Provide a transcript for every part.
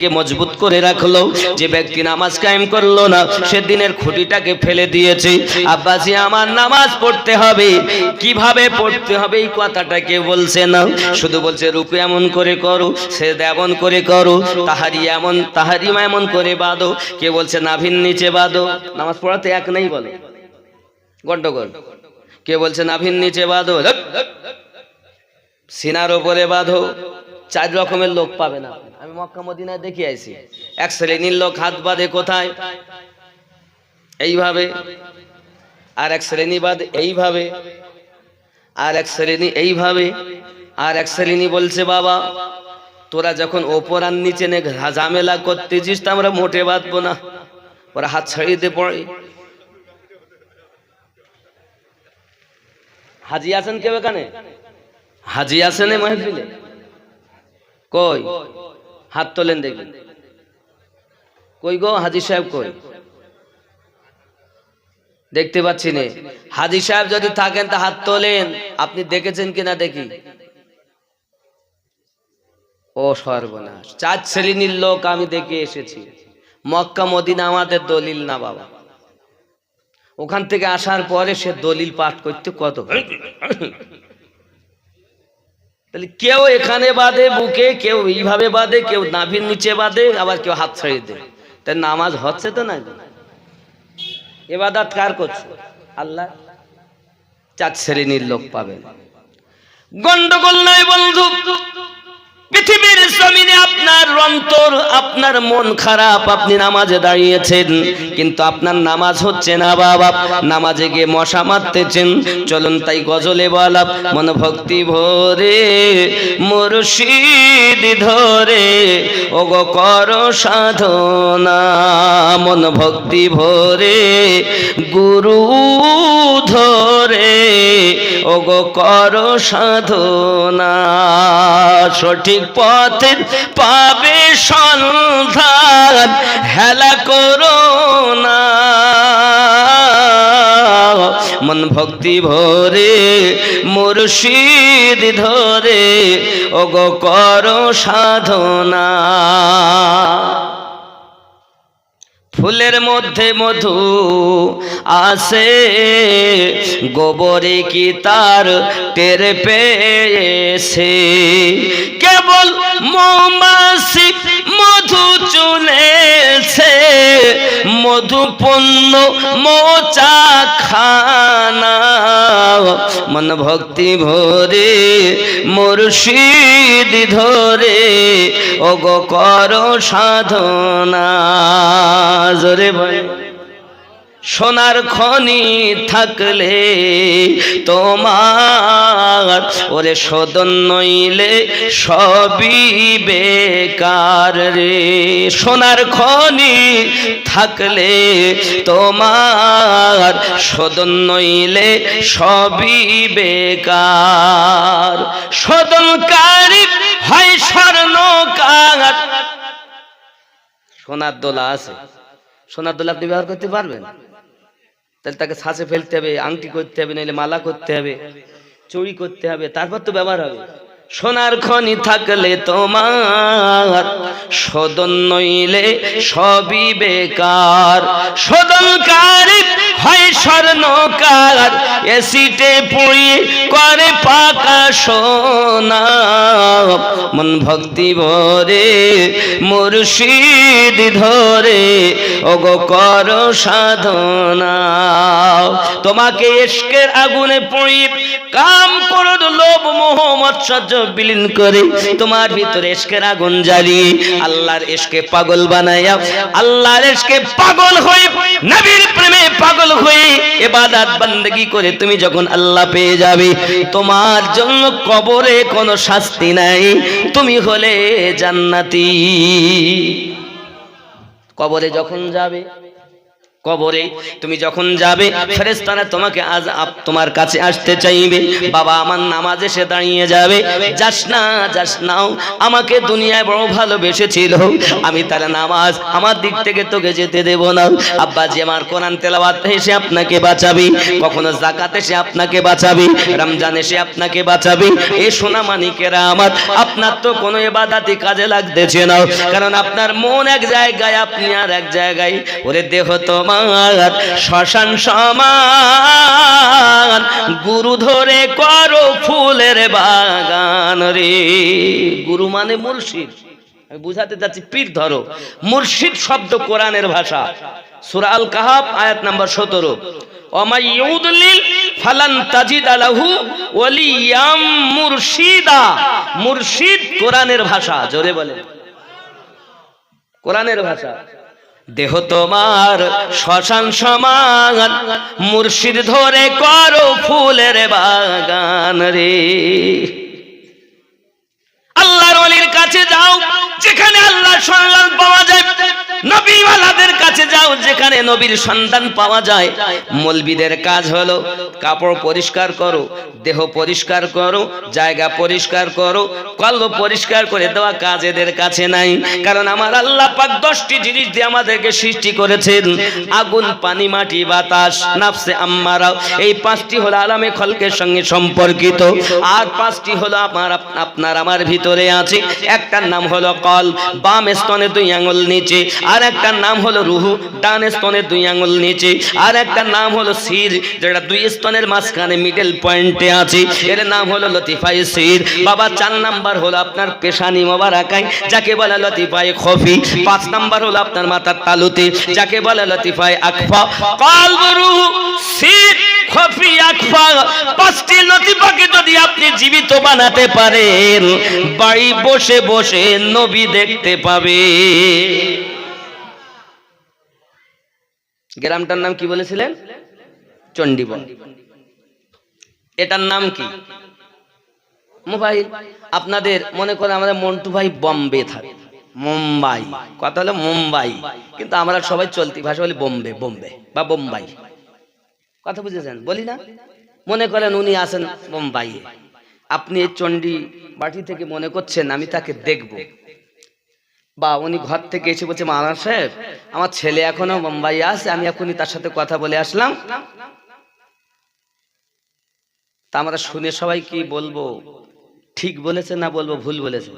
কে মজবুত করে রাখলো। যে ব্যক্তি নামাজ কায়েম করলো না সে দিনের খুঁটিটাকে ফেলে দিয়েছে। আব্বাজি আমার নামাজ পড়তে হবে, কিভাবে পড়তে হবে এই কথাটা কে বলছে না, শুধু বলছে রুকু এমন করে করো, সেজদা এমন করে করো, তাহারিমা এমন করে বাঁধো। কে বলছে নাভির নিচে বাঁধো। নামাজ পড়াতে এক নেই বলে গন্ডগোল। কে বলছে নাভির নিচে বাঁধো, সিনার উপরে বাঁধো। 4 রকমের লোক পাবে না। আমি মক্কা মদিনায় দেখে আইছি, এক শ্রেণীর লোক হাত বাঁধে কোথায় এইভাবে, আর এক শ্রেণী বাঁধে এইভাবে, আর এক শ্রেণী এইভাবে, আর এক শ্রেণী বলছে বাবা তোরা যখন ওপর আর নিচে নে ঝামেলা করতেছিস তা আমরা মোটে বাঁধবো না। ওরা হাত ছাড়িয়ে দিয়ে পড়ে। হাজি আছেন কেউ এখানে? হাজি আছেন এই মাহফিলে? কই হাত তোলেন দেখি। কই গো হাজি সাহেব কই? দেখতে পাচ্ছি না। হাজি সাহেব যদি থাকেন তা হাত তোলেন। আপনি দেখেছেন কিনা দেখি। ও সর্বনাশ, 4 শ্রেণীর লোক আমি দেখে এসেছি। মক্কা মদিনা আমাদের দলিল না বাবা। ওখান থেকে আসার পরে সে দলিল পাঠ করতে কত, তাহলে কেউ এখানে বাঁধে বুকে, কেউ এইভাবে বাঁধে, কেউ নাভির নিচে বাঁধে, আবার কেউ হাত ছাড়িয়ে দেয়। তাই নামাজ হচ্ছে তো না? ইবাদত কার করছে? আল্লাহ। 4 শ্রেণীর লোক পাবেন। গন্ডগোল নাই বন্ধু। পৃথিবীর জমিনে আপনার অন্তর, আপনার মন খারাপ, আপনি নামাজে দাঁড়িয়েছেন কিন্তু আপনার নামাজ হচ্ছে না বাবা, নামাজে গিয়ে মশা মারতেছেন। চলুন তাই গজলে বলা, মন ভক্তি ভরে মুর্শিদ ধরে ওগো কর সাধনা, মন ভক্তি ভরে গুরু ধরে ওগো কর সাধনা, সঠিক পথে পাবে সন্ধান হেলা করো না, মন ভক্তি ভরে মুর্শিদ ধরে ওগো করো সাধনা। ফুলের মধ্যে মধু আসে, গোবরে কি তার টের পেয়েছে, কেবল মৌমাছি মধু চুনেছে, মধু পূর্ণ মোচা খানা, মন ভক্তি ভরে মুর্শিদ ধরে ওগো করো সাধনা। জোরে বল। সোনার খনি থাকলে তোমার ওরে সদন নইলে সবই বেকার রে, সোনার খনি থাকলে তোমার সদন নইলে সবই বেকার, সদনকারী হয় স্বর্ণকার। সোনার দোলা আছে, সোনার দোলা আপনি ব্যবহার করতে পারবেন? তাহলে তাকে ছাঁচে ফেলতে হবে, আংটি করতে হবে, নাহলে মালা করতে হবে, চুড়ি করতে হবে, তারপর তো ব্যবহার হবে। সোনার খনি থাকলে তোমার সদন নইলে সবই বেকার, সদনকারী হয় স্বর্ণকার, এসিটে পুড়িয়ে করে পাকা সোনা, মন ভক্তি ভরে মুর্শিদ ধরে ওগো করো সাধনা। তোমাকে ইশকের আগুনে পুড়িয়ে কাম ক্রোধ লোভ মোহ মৎসর্য বিলীন করে তোমার ভিতরে ইশকের আগুন জ্বালিয়ে আল্লাহর ইশকে পাগল বানায়া, আল্লাহর ইশকে পাগল হয়ে নবীর প্রেমে পাগল হয়ে ইবাদত বندگی করে তুমি যখন আল্লাহ পেয়ে যাবে, তোমার জন্য কবরে কোনো শাস্তি নাই, তুমি হলে জান্নাতি। কবরে যখন যাবে কবরে তুমি যখন যাবে ফেরেশতারা তোমাকে আজ তোমার কাছে আসতে চাইবে। বাবা আমার নামাজ এসে দাঁড়িয়ে যাবে, যাস নাও, আমাকে দুনিয়ায় বড় ভালোবেসেছিল, আমি তার নামাজ আমার দিক থেকে তোকে যেতে দেব না। আব্বাজি আমার কোরআন তেলাওয়াত এসে আপনাকে বাঁচাবে, কখনো যাকাত এসে আপনাকে বাঁচাবে, রমজান এসে আপনাকে বাঁচাবে। এই সোনা মানিকেরা আমার, আপনার তো কোনো ইবাদতই কাজে লাগতেছে না, কারণ আপনার মন এক জায়গায়, আপনি আর এক জায়গায়। ওরে দেহ তোমার শ্মশান সমান, গুরু ধরে করো ফুলের বাগান রে। গুরু মানে মুর্শিদ, আমি বুঝাতে যাচ্ছি, পীর ধরো। মুর্শিদ শব্দ কোরআনের ভাষা, সূরা আল কাহাফ আয়াত নাম্বার 17। ওমাই ইউদলিল ফালান তাজিদা লাহু ওয়ালিয়াম মুরশিদা। মুর্শিদ কোরআনের ভাষা, জোরে বলে কোরআনের ভাষা। দেহ তোমার শ্মশান সমান, মুর্শিদ ধরে করো ফুলের বাগান রে। আল্লাহর ওলির কাছে যাও যেখানে আল্লাহর সন্ধান পাওয়া যায়, নবীওয়ালাদের কাছে যাও যেখানে নবীর সন্ধান পাওয়া যায়। মৌলবীদের কাজ হলো কাপড় পরিষ্কার করো, দেহ পরিষ্কার করো, জায়গা পরিষ্কার করো, কলব পরিষ্কার করে দেওয়া কাজ এদের কাছে নাই। কারণ আমার আল্লাহ পাক 10টি জিনিস দিয়ে আমাদেরকে সৃষ্টি করেছেন, আগুন, পানি, মাটি, বাতাস, নাফসে আম্মারা। এই 5টি হলো আলামে খলকের সঙ্গে সম্পর্কিত, আর 5টি হলো আপনার আমার ভিতরে আছে। একটার নাম হলো কল, বাম স্তনে 2 আঙ্গুল নিচে, আর একটার নাম হলো রুহু, ডান স্তনে 2 আঙ্গুল নিচে, আর একটার নাম হলো সির, যেটা 2 স্তনের মাঝখানে মিডল পয়েন্টে আছে, এর নাম হলো লতিফায়ে সির। বাবা 4 নাম্বার হলো আপনার পেশানি মোবারকায়, যাকে বলে লতিফায়ে খফি। 5 নাম্বার হলো আপনার মাথার তালুতে, যাকে বলে লতিফায়ে আকফা। কলব, রুহু, সির, খফি, আকফা, 5টি লতিফাকে যদি আপনি জীবিত বানাতে পারেন, বাড়ি বসে বসে নবী দেখতে পাবে। গ্রামটার নাম কি বলেছিলেন? চণ্ডীবন। এটার নাম কি? মোবাইল। আপনাদের মনে করেন আমাদের মন্টু ভাই বম্বে থাকে, মুম্বাই, কথা হলো মুম্বাই, কিন্তু আমরা সবাই চলতি ভাষা বলি বোম্বে, বোম্বে বা বোম্বাই। কথা বুঝেছেন? বলি না? মনে করেন উনি আছেন বোম্বাই, আপনি এই চণ্ডী বাটি থেকে মনে করছেন আমি তাকে দেখব, বা উনি ঘর থেকে এসে বলছে মাওলানা সাহেব আমার ছেলে এখনো মুম্বাই আছে, আমি এখনই তার সাথে কথা বলে আসলাম। তা আমরা শুনে সবাই কি বলবো? ঠিক বলেছে না বলবো ভুল বলেছে?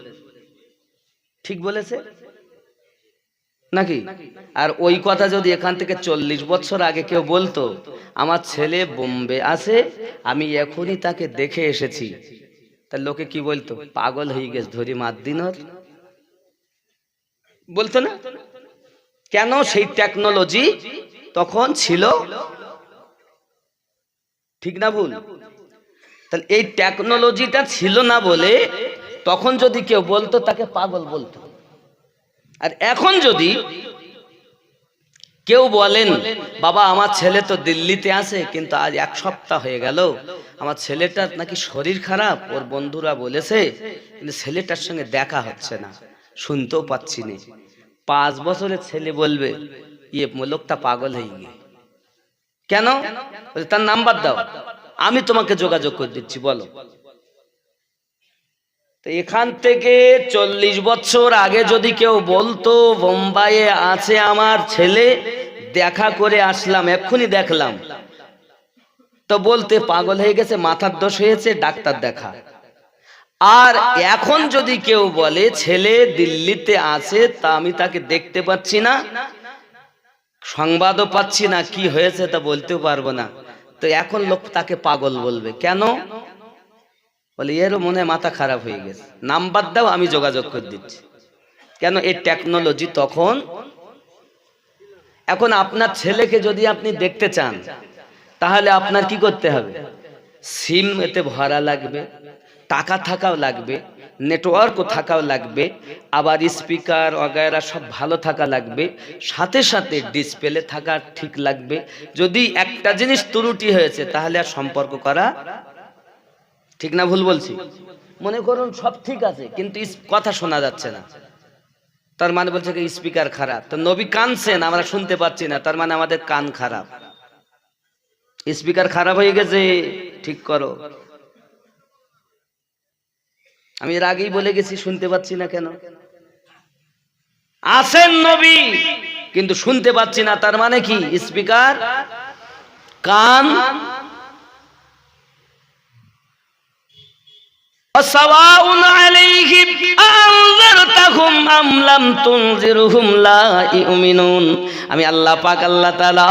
ঠিক বলেছে নাকি? আর ওই কথা যদি এখান থেকে 40 বছর আগে কেউ বলতো আমার ছেলে বোম্বে আছে, আমি এখনই তাকে দেখে এসেছি, তা লোকে কি বলতো? পাগল হয়ে গেছে, ধরি মার দিন ওর, বলতো না? কেন? সেই টেকনোলজি তখন ছিল, ঠিক না ভুল? তাহলে এই টেকনোলজিটা ছিল না বলে তখন যদি কেউ বলতো তাকে পাগল বলতো। আর এখন যদি কেউ বলেন বাবা আমার ছেলে তো দিল্লিতে আছে, কিন্তু আজ 1 সপ্তাহ হয়ে গেল আমার ছেলেটার নাকি শরীর খারাপ, ওর বন্ধুরা বলেছে, কিন্তু ছেলেটার সঙ্গে দেখা হচ্ছে না, শুনতেও পাচ্ছি না। 5 বছরের ছেলে বলবে ইয়ে লোকটা পাগল হয়ে গিয়ে। কেন? তার নাম্বার দাও, আমি তোমাকে যোগাযোগ করে দিচ্ছি, বলো। তো এখান থেকে 40 বছর আগে যদি কেউ বলতো বোম্বাইয়ে আছে আমার ছেলে, দেখা করে আসলাম, এক্ষুনি দেখলাম, তো বলতে পাগল হয়ে গেছে, মাথার দোষ হয়েছে, ডাক্তার দেখা। আর এখন যদি কেউ বলে ছেলে দিল্লিতে আছে, তা আমি তাকে দেখতে পাচ্ছি না, সংবাদও পাচ্ছি না, কি হয়েছে তা বলতেও পারবো না, তো এখন লোক তাকে পাগল বলবে। কেন? বলে এরও মনে হয় মাথা খারাপ হয়ে গেছে, নাম্বার দাও আমি যোগাযোগ করে দিচ্ছি। কেন? এই টেকনোলজি তখন। এখন আপনার ছেলেকে যদি আপনি দেখতে চান, তাহলে আপনার কি করতে হবে? সিম এতে ভরা লাগবে, টাকা থাকাও লাগবে, নেটওয়ার্কও থাকাও লাগবে, আবার স্পিকার वगैरह সব ভালো থাকা লাগবে, সাথে সাথে ডিসপ্লে থাকা ঠিক লাগবে। যদি একটা জিনিস ত্রুটি হয়েছে তাহলে আর সম্পর্ক করা ঠিক না ভুল বলছি? মনে করুন সব ঠিক আছে কিন্তু কথা শোনা যাচ্ছে না, তার মানে বলছে কি স্পিকার খারাপ। তো নবী কানছেন, আমরা শুনতে পাচ্ছি না, তার মানে আমাদের কান খারাপ। স্পিকার খারাপ হয়ে গেছে, ঠিক করো। আমি এর আগেই বলে গেছি, শুনতে পাচ্ছি না কেন? আছেন নবী কিন্তু শুনতে পাচ্ছি না, তার মানে কি স্পিকার, কান। সাওয়াউন আলাইহিম আনযারতাহুম আম লাম তুনজিরহুম লা ইউমিনুন। আমি আল্লাহ পাক, আল্লাহ তাআলা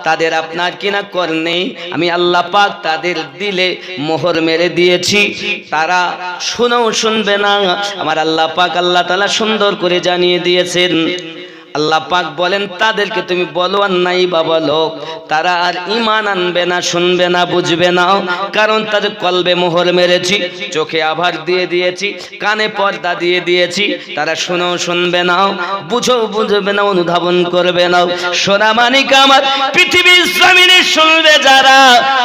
তাদের আপনার কিনা করনে, আমি আল্লাহ পাক তাদের দিলে মোহর মেরে দিয়েছি, তারা শুনেও শুনবে না। আমার আল্লাহ পাক, আল্লাহ তাআলা সুন্দর করে জানিয়ে দিয়েছেন। আল্লাহ পাক বলেন তাদেরকে তুমি বলো আর নাই বা বলো, তারা আর ঈমান আনবে না, শুনবে না, বুঝবে না, কারণ তাদের কলবে মোহর মেরেছি, চোখে আভার দিয়ে দিয়েছি, কানে পর্দা দিয়ে দিয়েছি, তারা শুনেও শুনবে না, বুঝেও বুঝবে না, অনুধাবন করবে না। সোনামানিক আমার, পৃথিবীর জমিনে শুনবে যারা,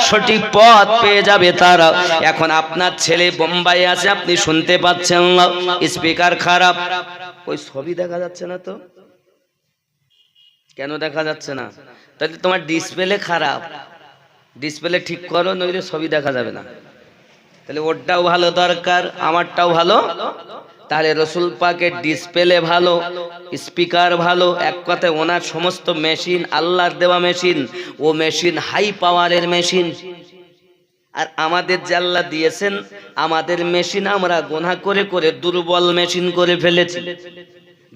সঠিক পথ পেয়ে যাবে তারা। এখন আপনার ছেলে বোম্বাই আছে, আপনি শুনতে পাচ্ছেন না, স্পিকার খারাপ। ওই ছবি দেখা যাচ্ছে না তো? কেন দেখা যাচ্ছে না? তাহলে তোমার ডিসপ্লে খারাপ, ডিসপ্লে ঠিক করো, নইলে ছবি দেখা যাবে না। তাহলে ওরটাও ভালো দরকার, আমারটাও ভালো। তাহলে রসুল পাকের ডিসপ্লে ভালো, স্পিকার ভালো, এক কথায় ওনার সমস্ত মেশিন আল্লাহর দেওয়া মেশিন। ও মেশিন হাই পাওয়ারের মেশিন। আর আমাদের যে আল্লাহ দিয়েছেন, আমাদের মেশিন আমরা গোনা করে করে দুর্বল মেশিন করে ফেলেছি,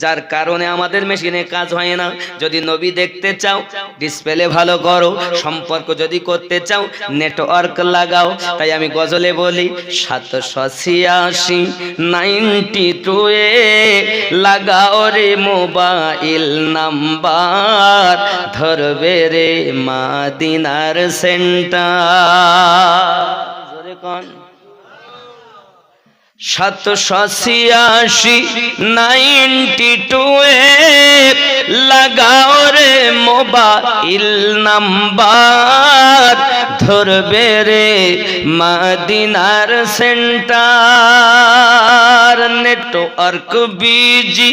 যার কারণে আমাদের মেশিনে কাজ হয় না। যদি নবী দেখতে চাও, ডিসপ্লে ভালো করো। সম্পর্ক যদি করতে চাও, নেটওয়ার্ক লাগাও। তাই আমি গজলে বলি 786 92 এ লাগাও রে মোবাইল নাম্বার, ধরবে রে মাদিনার সেন্টার। জোরে কোন 786 92 এ লাগাও রে মোবাইল নাম্বার, ধরবে রে মদিনার সেন্টার। নেটওয়ার্ক বিজি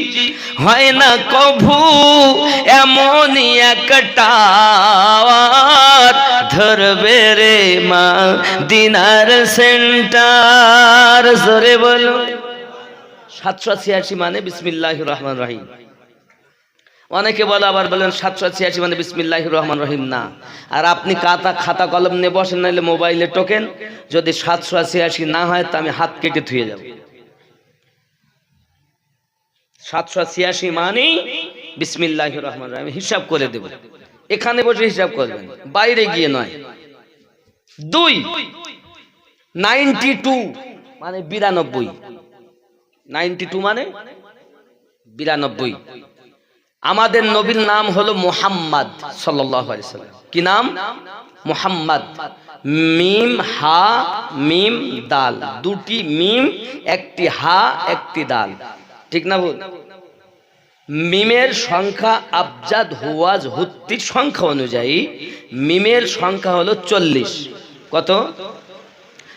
হয় না কভু, এমনই একটা ধরবে রে মদিনার সেন্টার। জোরে বলো 786 মানে বিসমিল্লাহির রহমানির রহিম। অনেকে বলে, আবার বলেন 786 মানে বিসমিল্লাহির রহমানির রহিম না। আর আপনি খাতা কলম নিয়ে বসেন, নাইলে মোবাইলে টোকেন। যদি 786 না হয় তো আমি হাত কেটে ধুয়ে যাব। 786 মানে বিসমিল্লাহির রহমানির রহিম। হিসাব করে দেব, এখানে বসে হিসাব করবেন, বাইরে গিয়ে নয়। 2 92 মানে 92, 92 মানে 92। আমাদের নবীর নাম হলো মুহাম্মদ সাল্লাল্লাহু আলাইহি সাল্লাম। কি নাম? মুহাম্মদ। মিম হা মিম দাল, দুটি মিম, একটি হা, একটি দাল, ঠিক না ভুল? মিমের সংখ্যা আবজাদ হুয়াজ হুত্তির সংখ্যা অনুযায়ী মিমের সংখ্যা হলো 40। কত?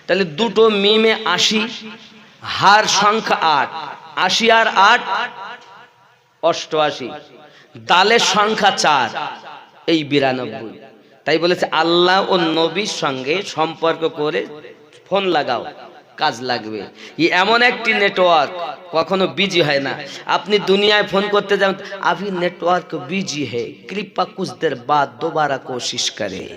তাহলে দুটো মিমে 80, হার সংখ্যা 8, 80 আর 8 88, দালের সংখ্যা 4, এই 92। তাই বলেছে আল্লাহ ও নবীর সঙ্গে সম্পর্ক করে ফোন লাগাও, কাজ লাগবে। এমন একটি নেটওয়ার্ক কখনো বিজি হয় না। আপনি দুনিয়ায় ফোন করতে যান, अभी नेटवर्क बिजी है, कृपया कुछ देर बाद दोबारा कोशिश करें,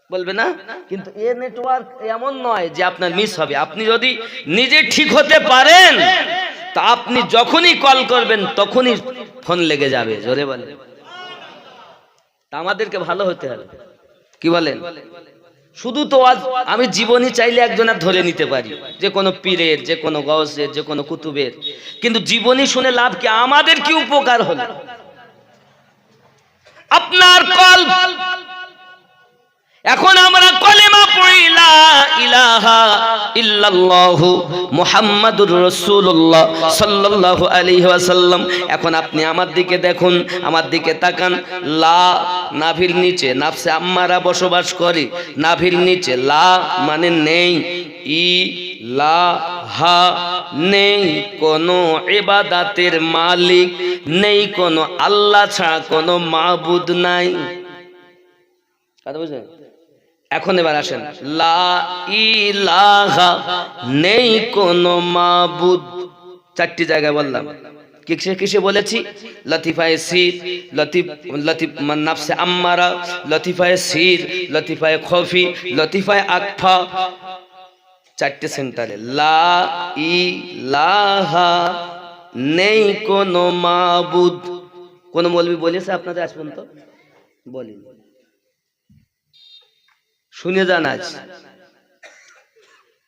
বলবে না? কিন্তু এই নেটওয়ার্ক এমন নয় যে আপনার মিস হবে। আপনি যদি নিজে ঠিক হতে পারেন, তা আপনি যখনই কল করবেন তখনই ফোন লেগে যাবে। জোরে বলেন। তা আমাদেরকে ভালো হতে হবে, কি বলেন? শুধু তো আমি জীবনী চাইলে একজনের ধরে নিতে পারি, যে কোনো পীরের, যে কোনো গৌসের, যে কোনো কুতুবের, কিন্তু জীবনী শুনে লাভ কি? আমাদের কি উপকার হলো? আপনার কল, এখন আমরা কলেমা পড়ি লা ইলাহা ইল্লাল্লাহু মুহাম্মাদুর রাসূলুল্লাহ সাল্লাল্লাহু আলাইহি ওয়াসাল্লাম। এখন আপনি আমার দিকে দেখুন, আমার দিকে তাকান। লা নাভির নিচে নাফসে আম্মারা বসবাস করে, নাভির নিচে লা মানে নেই, ই ইলাহা, নেই কোনো ইবাদতের মালিক, নেই কোনো আল্লাহ ছাড়া কোনো মাবুদ নাই। কথা বুঝলেন? এখন এবার আসেন, লা ইলাহা, নেই কোনো মাবুদ। চারটি জায়গায় বললাম। কিসে কিসে বলেছি? লতিফায়ে সির, লতিফ নাফসে আম্মারা, লতিফায়ে সির, লতিফায়ে খফি, লতিফায়ে আকফা। চারটে সেন্টারে লা ইলাহা, নেই কোনো মাবুদ। কোন মৌলবি বলেছে আপনাদের আজ পর্যন্ত? বলি, শুনে যান। আজ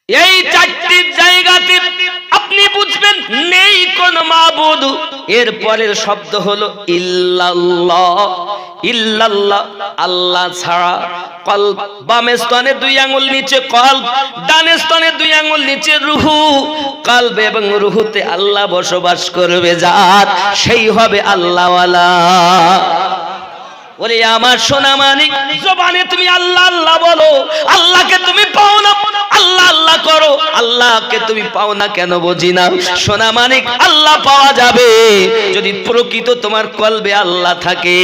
এই চারটি জায়গাতে আপনি বুঝবেন নেই কোন মাবুদ। এর পরের শব্দ হলো ইল্লাল্লাহ। ইল্লাল্লাহ, আল্লাহ ছাড়া। কলব, বামে স্তনে 2 আঙ্গুল নিচে কলব, ডানে স্তনে 2 আঙ্গুল নিচে রুহু। কলব এবং রুহুতে আল্লাহ বসবাস করবে যার, সেই হবে আল্লাহওয়ালা। বলে আমার সোনা মানিক, জবানে তুমি আল্লাহ আল্লাহ বলো, আল্লাহকে তুমি পাও না, আল্লাহ আল্লাহ করো, আল্লাহকে তুমি পাও না কেন বুঝি না। সোনা মানিক, আল্লাহ পাওয়া যাবে যদি প্রকৃত তোমার কলবে আল্লাহ থাকে।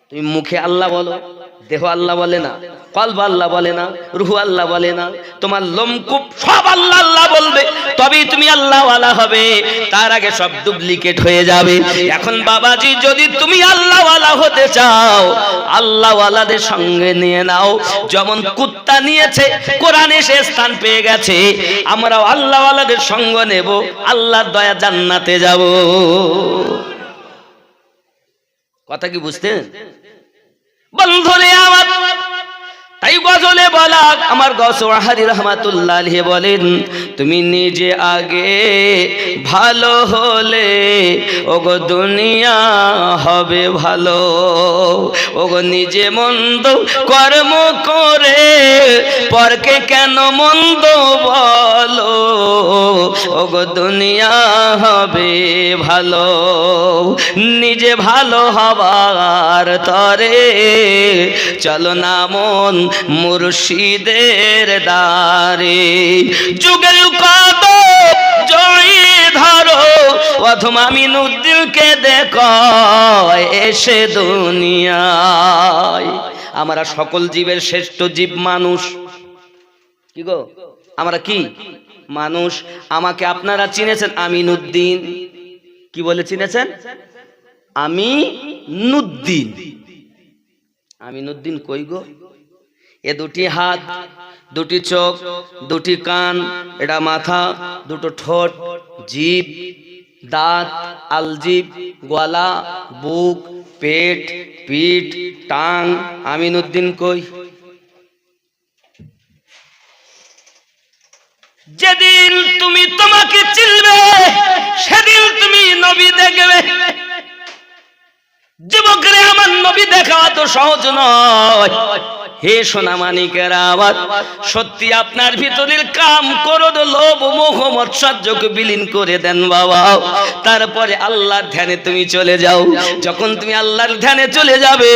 তুমি মুখে আল্লাহ বলো, দেহ আল্লাহ বলে না, কলব আল্লাহ বলে না, রুহু আল্লাহ বলে না, তোমার লোমকূপ সব আল্লাহ আল্লাহ বলবে, তবেই তুমি আল্লাহওয়ালা হবে। তার আগে সব ডুপ্লিকেট হয়ে যাবে। এখন বাবাজি, যদি তুমি আল্লাহওয়ালা হতে চাও, আল্লাহওয়ালাদের সঙ্গে নিয়ে নাও। যেমন কুত্তা নিয়েছে, কোরআনে সে স্থান পেয়ে গেছে, আমরাও আল্লাহওয়ালাদের সঙ্গ নেব, আল্লাহর দয়া জান্নাতে যাব। কথা কি বুঝতেন বন্ধুরে আমার? তাই গজলে বলা, আমার গসওয়াহারি রহমাতুল্লাহ আলাইহি বলেন, তুমি নিজে আগে ভালো হলে ওগো দুনিয়া হবে ভালো। ওগো নিজে মন্দ কর্ম করে পরকে কেন মন্দ বলো, ওগো দুনিয়া হবে ভালো। নিজে ভালো হবার তরে চলো না মন মুর্শিদের দ্বারে। যুগের কদম জড়িয়ে ধরো, অথম আমিনুদ্দিনকে দেখো এসে দুনিয়ায়। আমরা সকল জীবের শ্রেষ্ঠ জীব মানুষ। কি গো, আমরা কি মানুষ। আমাকে আপনারা চিনেছেন আমিনুদ্দিন। কি বলে চিনেছেন? আমিনুদ্দিন। আমিনুদ্দিন কই গো? এ 2টি হাত, 2টি চোখ, 2টি কান, এটা মাথা, 2টো ঠোঁট, জিভ, দাঁত, আলজিভ, গলা, বুক, পেট, পিঠ, টাং। আমিনুদ্দিন কই? যেদিন তুমি তোমাকে চিনবে, সেদিন তুমি নবী দেখবে। যুবকরে, আমার নবী দেখা তো সহজ নয়। হে সোনা মানিকেরা আমার, সত্যি আপনার ভিতরের কাম ক্রোধ লোভ মোহ মৎসর্যকে বিলীন করে দেন বাবা। তারপরে আল্লাহর ধ্যানে তুমি চলে যাও। যখন তুমি আল্লাহর ধ্যানে চলে যাবে,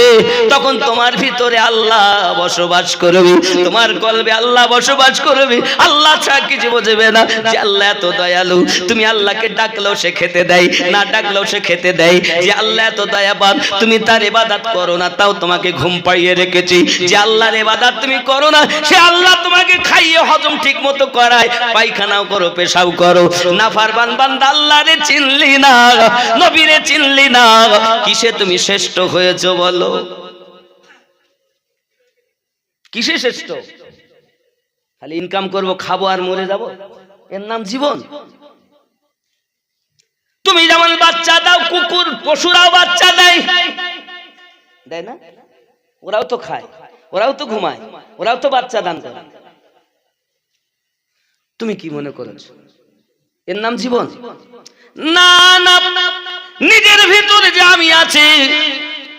তখন তোমার ভিতরে আল্লাহ বসবাস করবে, তোমার কলবে আল্লাহ বসবাস করবে। আল্লাহ ছাড়া কিছু বুঝবে না যে আল্লাহ এত দয়ালু। তুমি আল্লাহকে ডাকলেও সে খেতে দেয়, না ডাকলেও সে খেতে দেয়। যে আল্লাহ এত দয়াবান, তুমি তার ইবাদত করো না, তাও তোমাকে ঘুম পাড়িয়ে রেখেছি। যে আল্লাহর ইবাদত তুমি করো না, সে আল্লাহ তোমাকে খাইয়ে হজম ঠিক মতো করায়। পায়খানাও করো, পেশাব করো। নাফরমান বান্দা, আল্লাহরে চিনলি না, নবীরে চিনলি না, কিসে তুমি শ্রেষ্ঠ হয়েছো বলো? কিসে শ্রেষ্ঠ? খালি ইনকাম করব, খাবো আর মরে যাব, এর নাম জীবন? তুমি যেমন বাচ্চা দাও, কুকুর পশুরাও বাচ্চা দেয়, দেয় না? ওরাও তো খায়, ওরাও তো ঘুমায়, ওরাও তো বাচ্চা দান করে। তুমি কি মনে করেছো এর নাম জীবন? না না, নিজের ভিতরে যে আমি আছি,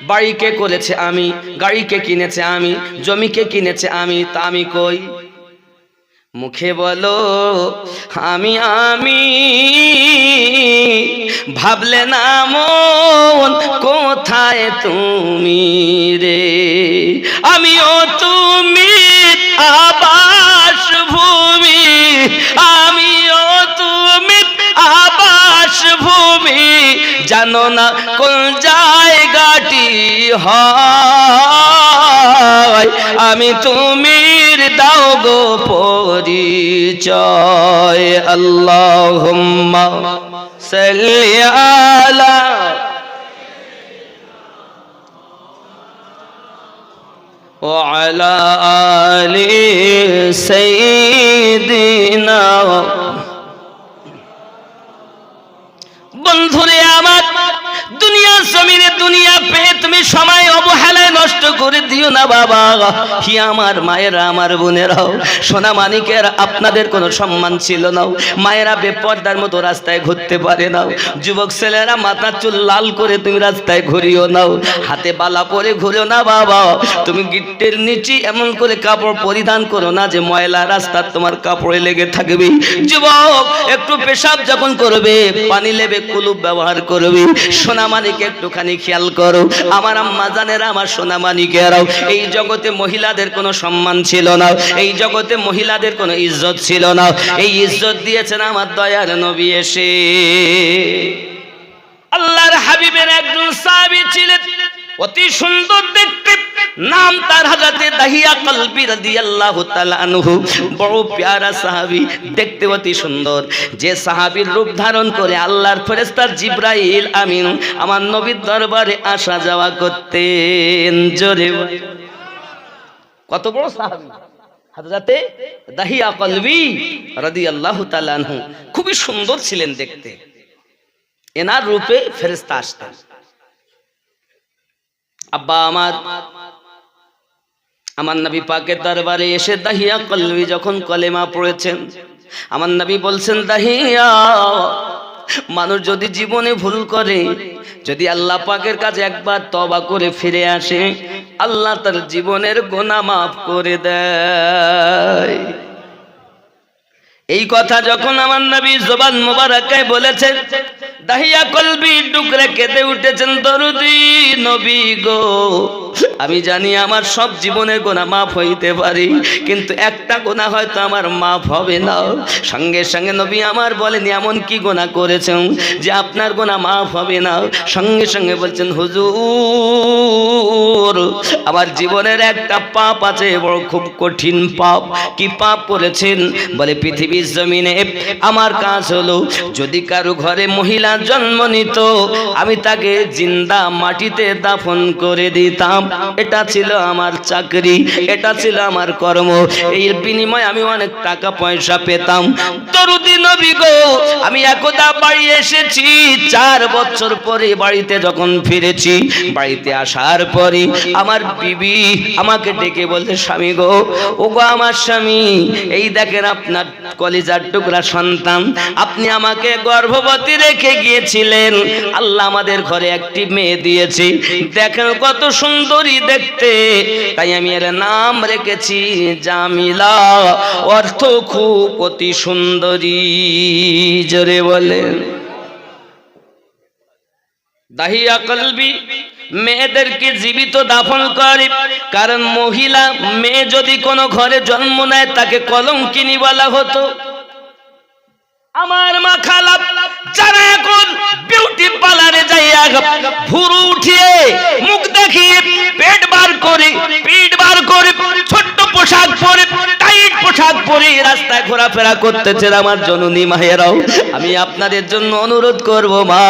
বাড়িকে করেছে আমি, গাড়িকে কিনেছে আমি, জমিকে কিনেছে আমি, তা আমি কই? মুখে বলো আমি আমি, ভাবলে না মন কোথায় তুমি রে। আমিও তুমি আবাস ভূমি, আমিও তুমি আবাস ভূমি, জানো না কোন জায়গাটি হয়, আমি তুমির দাও গো পরিচয়। আল্লাহুম্মা সাল্লি আলা ওয়া আলা আলি সাইয়্যিদিনা। বন্ধুরে আমার, দুনিয়া জমিনে দুনিয়া পেয়ে তুমি সময় অবহেলায় নষ্ট করে দিও না বাবা। হি আমার মায়েরা, আমার বোনেরাও, সোনা মানিকের, আপনাদের কোনো সম্মান ছিল না। মায়েরা বেপর্দার মতো রাস্তায় ঘুরতে পারে না। যুবক ছেলেরা মাথা চুল লাল করে তুমি রাস্তায় ঘুরিও নাও, হাতে বালা পরে ঘুরিও না বাবা। তুমি গিট্টের নিচে এমন করে কাপড় পরিধান করো না যে ময়লা রাস্তা তোমার কাপড়ে লেগে থাকবে। যুবক একটু পেশাব যখন করবে পানি লেবে কুলুপ ব্যবহার করবে। সোনা মানিক একটুখানি খেয়াল করো, আমার আম্মা জানেরা, আমার সোনা মানিকেরাও, এই জগতে মহিলাদের কোনো সম্মান ছিল না, এই জগতে মহিলাদের কোনো ইজ্জত ছিল না। এই ইজ্জত দিয়েছেন আমার দয়ার নবী এসে। আল্লাহর হাবিবের একজন সাহাবী ছিলেন, অতি সুন্দর দেখতে, নাম তার হযরত দাহিয়া কলবি রাদিয়াল্লাহু তাআলা আনহু। বড় প্যারা সাহাবী, দেখতে অতি সুন্দর। যে সাহাবীর রূপ ধারণ করে আল্লাহর ফেরেশতা জিবরাইল আমিন আমার নবীর দরবারে আসা যাওয়া করতেন। জোরে কত বড় সাহাবী হযরত দাহিয়া কলবি রাদিয়াল্লাহু তাআলা আনহু, খুবই সুন্দর ছিলেন দেখতে। এনার রূপে ফেরেশতা আসতেন। আব্বা আমার নবী পাকের দরবারে এসে দাহিয়া কলবি যখন কলেমা পড়েছেন, আমার নবী বলছেন, দাহিয়া, মানুষ যদি জীবনে ভুল করে, যদি আল্লাহ পাকের কাছে একবার তওবা করে ফিরে আসে, আল্লাহ তার জীবনের গুনাহ মাফ করে দেয়। এই কথা যখন আমার নবী জবান মোবারকায় বলেছেন, দাহিয়া কলবি টুকরে কেঁদে উঠেছেন, দরুদি নবী গো, আমি জানি আমার সব জীবনের গুনাহ মাফ হইতে পারি, কিন্তু একটা গুনাহ হয়তো আমার মাফ হবে না। সঙ্গে সঙ্গে নবী আমার বলেন, এমন কি গুনাহ করেছেন যে আপনার গুনাহ মাফ হবে না? সঙ্গে সঙ্গে বলছেন, হুজুর, আমার জীবনের একটা পাপ আছে, বড় খুব কঠিন পাপ। কি পাপ করেছেন? বলে, পৃথিবীর জমিনে আমার কাজ হলো, যদি কারো ঘরে মহিলা জন্ম নিত, আমি তাকে জিন্দা মাটিতে দাফন করে দিতাম। এটা ছিল আমার চাকরি, এটা ছিল আমার কর্ম। এর বিনিময়ে আমি অনেক টাকা পয়সা পেতাম। দরুদি নবী গো, আমি একদা বাড়ি এসেছি, 4 বছর পরে বাড়িতে যখন ফিরেছি, বাড়িতে আসার পরে আমার বিবি আমাকে ডেকে বলছে, স্বামী গো, ও গো আমার স্বামী, এই দেখেন আপনার কলিজার টুকরা সন্তান, আপনি আমাকে গর্ভবতী রেখে গিয়েছিলেন, আল্লাহ আমাদের ঘরে একটি মেয়ে দিয়েছে, দেখেন কত সুন্দরী দেখতে, তাই আমি এর নাম রেখেছি জামিলা, অর্থ খুব অতি সুন্দরী। জোরে বলেন। দাহিয়া কলবি মেয়েদেরকে জীবিত দাফন করে, কারণ মহিলা মেয়ে যদি কোনো ঘরে জন্ম নেয় তাকে কলঙ্কিনী বলা হতো। আমার মা খালা যারা এখন বিউটি পার্লারে যাইয়া ভুরু উঠিয়ে, মুখ দেখিয়ে, পেট বার করে, পিঠ বার করে, ছোট্ট পোশাক পরে, টাইট পোশাক পরে রাস্তায় ঘোরাফেরা করতেছে, আমার জননী মায়েরাও, আমি আপনাদের জন্য অনুরোধ করব, মা,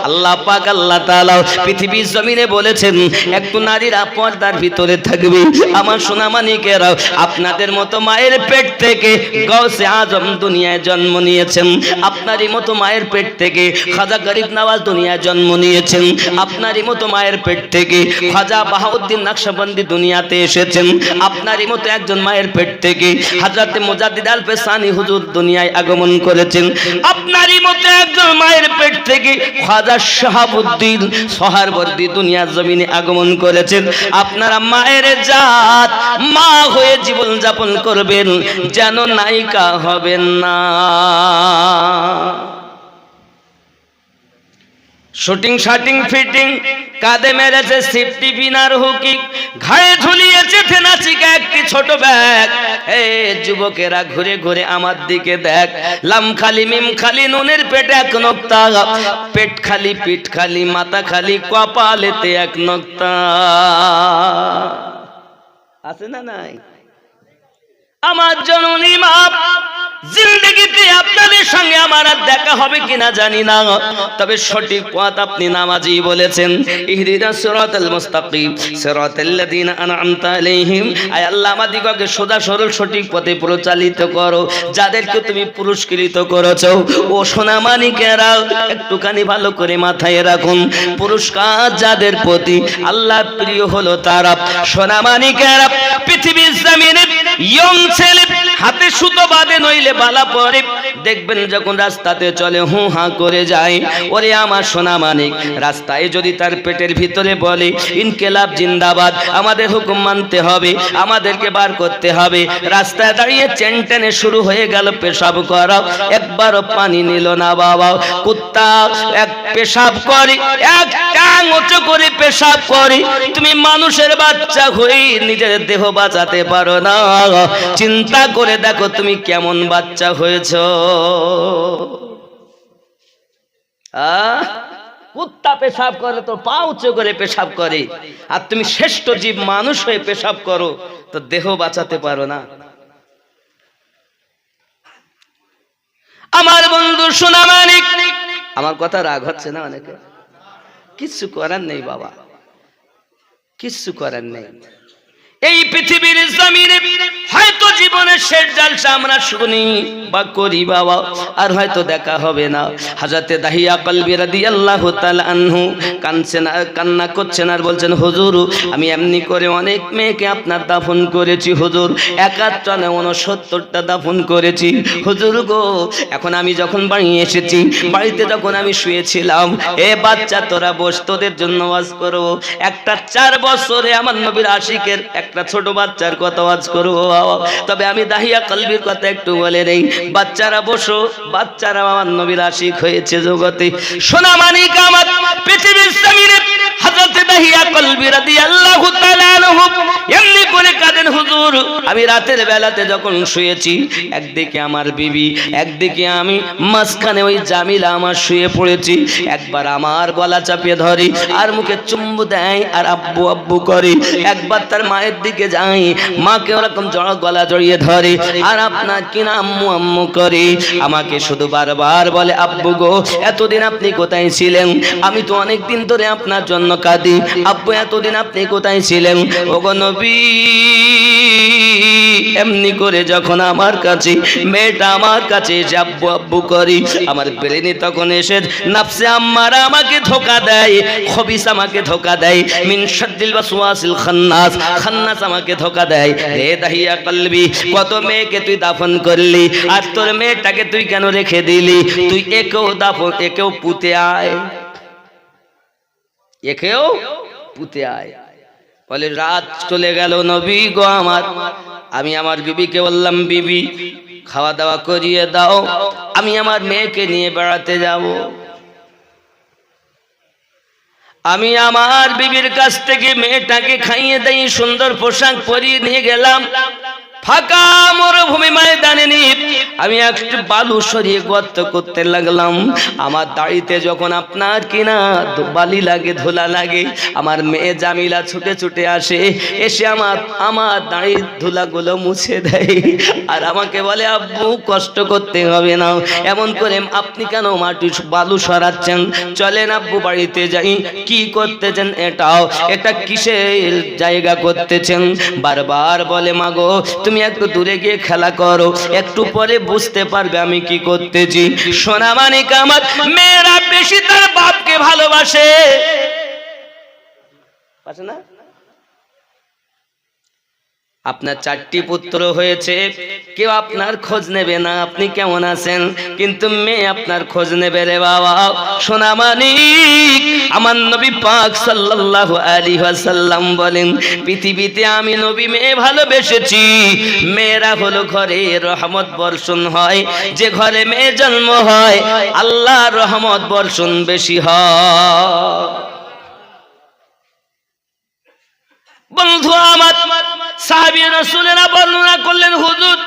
আল্লাহ পাক আল্লাহ তাআলা পৃথিবীর জমিনে বলেছেন, একটু নারীরা পর্দার ভিতরে থাকবে। আমার সোনা মানিকেরাও, আপনাদের মতো মায়ের পেট থেকে গাউসে আজম দুনিয়ায় জন্ম নিয়েছেন, আপনারই মতো মায়ের পেট থেকে খাজা গরিব নওয়াজ দুনিয়ায় জন্ম নিয়েছেন, আপনারই মতো মায়ের পেট থেকে খাজা বাহাউদ্দিন নকশবন্দি দুনিয়াতে এসেছেন, আপনারই মতো একজন মায়ের পেট থেকে হযরত মুজাদ্দিদ আল ফেসানি হুজুর দুনিয়ায় আগমন করেছেন, আপনারই মতো একজন মায়ের পেট থেকে খাজা শাহাবুদ্দিন সোহরাওয়ার্দী দুনিয়ার জমিনে আগমন করেছেন। আপনারা মায়ের জাত, মা হয়ে জীবন যাপন করবেন, যেন নায়িকা হবেন না। শুটিং শাটিং ফিটিং, কাঁধে মেরেছে সেফটি পিনার হুকি, ঘাড়ে ঝুলিয়েছে থেনাচিকা একটি ছোট ব্যাগ। হে যুবকেরা ঘুরে ঘুরে আমার দিকে দেখ, লাম খালি মিম খালি নুনের পেটে এক নোক্তা, পেট খালি পিঠ খালি মাথা খালি কপালেতে এক নোক্তা। আছে না নাই? আমার জননী মা, জিন্দেগিতে আপনাদের সঙ্গে আমার আর দেখা হবে কিনা জানি না, তবে সঠিক পথ আপনি নামাজি বলেছেন। ইহদিনাস সিরাতাল মুস্তাকিম সিরাতাল্লাযিনা আন'আমতা আলাইহিম। আয় আল্লাহ, আমাদিগকে সোজা সরল সঠিক পথে পরিচালিত করো। যাদেরকে তুমি পুরস্কৃত করেছো, ও সোনা মানিকেরা, একটুখানি ভালো করে মাথায় রাখুন, পুরস্কার যাদের প্রতি আল্লাহ প্রিয় হলো তারা সোনা মানিকেরা। পৃথিবীর জমিনে ইয়ং ছেলে হাতে সুতো বাঁধে নইলে বালা পরে, দেখবেন যখন রাস্তাতে চলে হু হা করে যায়। ওরে আমার সোনা মানিক, রাস্তায় যদি তার পেটের ভিতরে বলে ইনকিলাব জিন্দাবাদ, আমাদের হুকুম মানতে হবে, আমাদেরকে বার করতে হবে, রাস্তায় দাঁড়িয়ে চেন টেনে শুরু হয়ে গেল পেশাব করা, একবারও পানি নিল না বাবা। কুত্তা এক পেশাব করে, এক টাং উঁচু করে পেশাব করে, তুমি মানুষের বাচ্চা হয়ে নিজের দেহ বাঁচাতে পারো না। চিন্তা করে দেখো তুমি কেমন বাচ্চা হয়েছো। কুত্তা পেশাব করে তো পা উঁচু করে পেশাব করে, আর তুমি শ্রেষ্ঠ জীব মানুষ হয়ে পেশাব করো তো দেহ বাঁচাতে পারো না। আমার বন্ধু সোনা মানিক, আমার কথা রাগ হচ্ছে না অনেকে? কিচ্ছু করার নেই বাবা, কিচ্ছু করার নেই। এই পৃথিবীর জমিনে হয়তো জীবনের শেষ জালসা আমরা শুনি বা করি বাবা, আর হয়তো দেখা হবে না। হযরতে দাহিয়া কলবি রাদিয়াল্লাহু তাআলা আনহু কাঁদছেন, কান্না করছেন আর বলছেন, হুজুর আমি এমনি করে অনেক মেয়েকে আপনার দাফন করেছি হুজুর, 71টা দাফন করেছি হুজুর গো। এখন আমি যখন বাড়ি এসেছি, বাড়িতে যখন আমি শুয়েছিলাম, এ বাচ্চা তোরা বস, তোদের জন্য ওয়াজ করব। একটা 4 বছরে আমার নবীর আশিকের একটা ছোট বাচ্চার কথা ওয়াজ করব বাবা। তবে আমি দাহিয়া কলবির কথা একটু বলে নেই, বাচ্চারা বসো, বাচ্চারা আমার নবীর আশিক হয়েছে জগতে। সোনা মানিক আমার পৃথিবীর জমিনে হযরত দাহিয়া কলবি রাদিয়াল্লাহু তাআলা আনহু এমনি করে কাঁদেন, হুজুর আমি রাতের বেলাতে যখন শুয়েছি, একদিকে আমার বিবি, একদিকে আমি, মাঝখানে ওই জামিলা আমার শুয়ে পড়েছি। একবার আমার গলা চাপিয়ে ধরে আর মুখে চুম্বু দেয় আর আব্বু আব্বু করে, একবার তার মায়ের দিকে যাই, মাকে ওরকম গলা জড়িয়ে ধরে আর আপনার কিনা আম্মু আম্মু করে। আমাকে শুধু বারবার বলে, আব্বু গো এতদিন আপনি কোথায় ছিলেন? আমি তো অনেক দিন ধরে আপনার জন্য কাঁদি, আব্বু এতদিন আপনি কোথায় ছিলেন? ওগো নবী, এমনি করে যখন আমার কাছে মেয়েটা আমার কাছে এসে আব্বু আব্বু করি, আমার ব্রেনে তখন এসে নাফসে আম্মারা আমাকে ধোঁকা দেয়, খবিস আমাকে ধোঁকা দেয়, মিন শাদ্দিল ওয়াসওয়াসিল খান্নাস, খান্নাস আমাকে ধোঁকা দেয়। হে দাহিয়া কলবি, কত মেয়েকে তুই দাফন করলি, আর তোর মেয়েটাকে তুই কেন রেখে দিলি? তুই একেও দাফন, একেও পুঁতে আয়, একেও পুঁতে আয়। বলে রাত চলে গেল নবী গো আমার, আমি আমার বিবিকে বললাম, বিবি খাওয়া দাওয়া করিয়ে দাও, আমি আমার মেয়েকে নিয়ে বেড়াতে যাব। আমি আমার বিবির কাছ থেকে মেয়েটাকে খাইয়ে দেই, সুন্দর পোশাক পরিয়ে নিয়ে গেলাম। ফাঁকা মরুভূমি ময়দানে নিয়ে আমি একটু বালু সরিয়ে গর্ত করতে লাগলাম। আমার দাড়িতে যখন আপনার কিনা বালি লাগে, ধুলা লাগে, আমার মেয়ে জামিলা ছুটে ছুটে আসে, এসে আমার দাড়ির ধুলাগুলো মুছে দেয় আর আমাকে বলে, আব্বু কষ্ট করতে হবে না, এমন করে আপনি কেন মাটি বালু সরাচ্ছেন? চলেন আব্বু বাড়িতে যাই। কি করতেছেন? এটা কিসের জায়গা করতেছেন? বারবার বলে, মাগো তুমি একটু দূরে গিয়ে খেলা করো, একটু পরে বুঝতে পারবে আমি কি করতেছি। সোনা মানিক আমার, মেয়েরা বেশি তার বাপকে ভালোবাসে, না? আপনার 4টি পুত্র হয়েছে, কেউ আপনার খোঁজ নেবে না আপনি কেমন আছেন, কিন্তু মেয়ে আপনার খোঁজ নেবে রে বাবা। সোনা মানিক, আমার নবী পাক সাল্লাল্লাহু আলাইহি ওয়াসাল্লাম বলেন, পৃথিবীতে আমি নবী মেয়ে ভালোবেসেছি। মেয়েরা হলো ঘরে রহমত বর্ষণ হয়, যে ঘরে মেয়ে জন্ম হয় আল্লাহর রহমত বর্ষণ বেশি হয়। বন্ধু আমার, সাহাবী রাসূলেরা বর্ণনা করলেন, হুজুর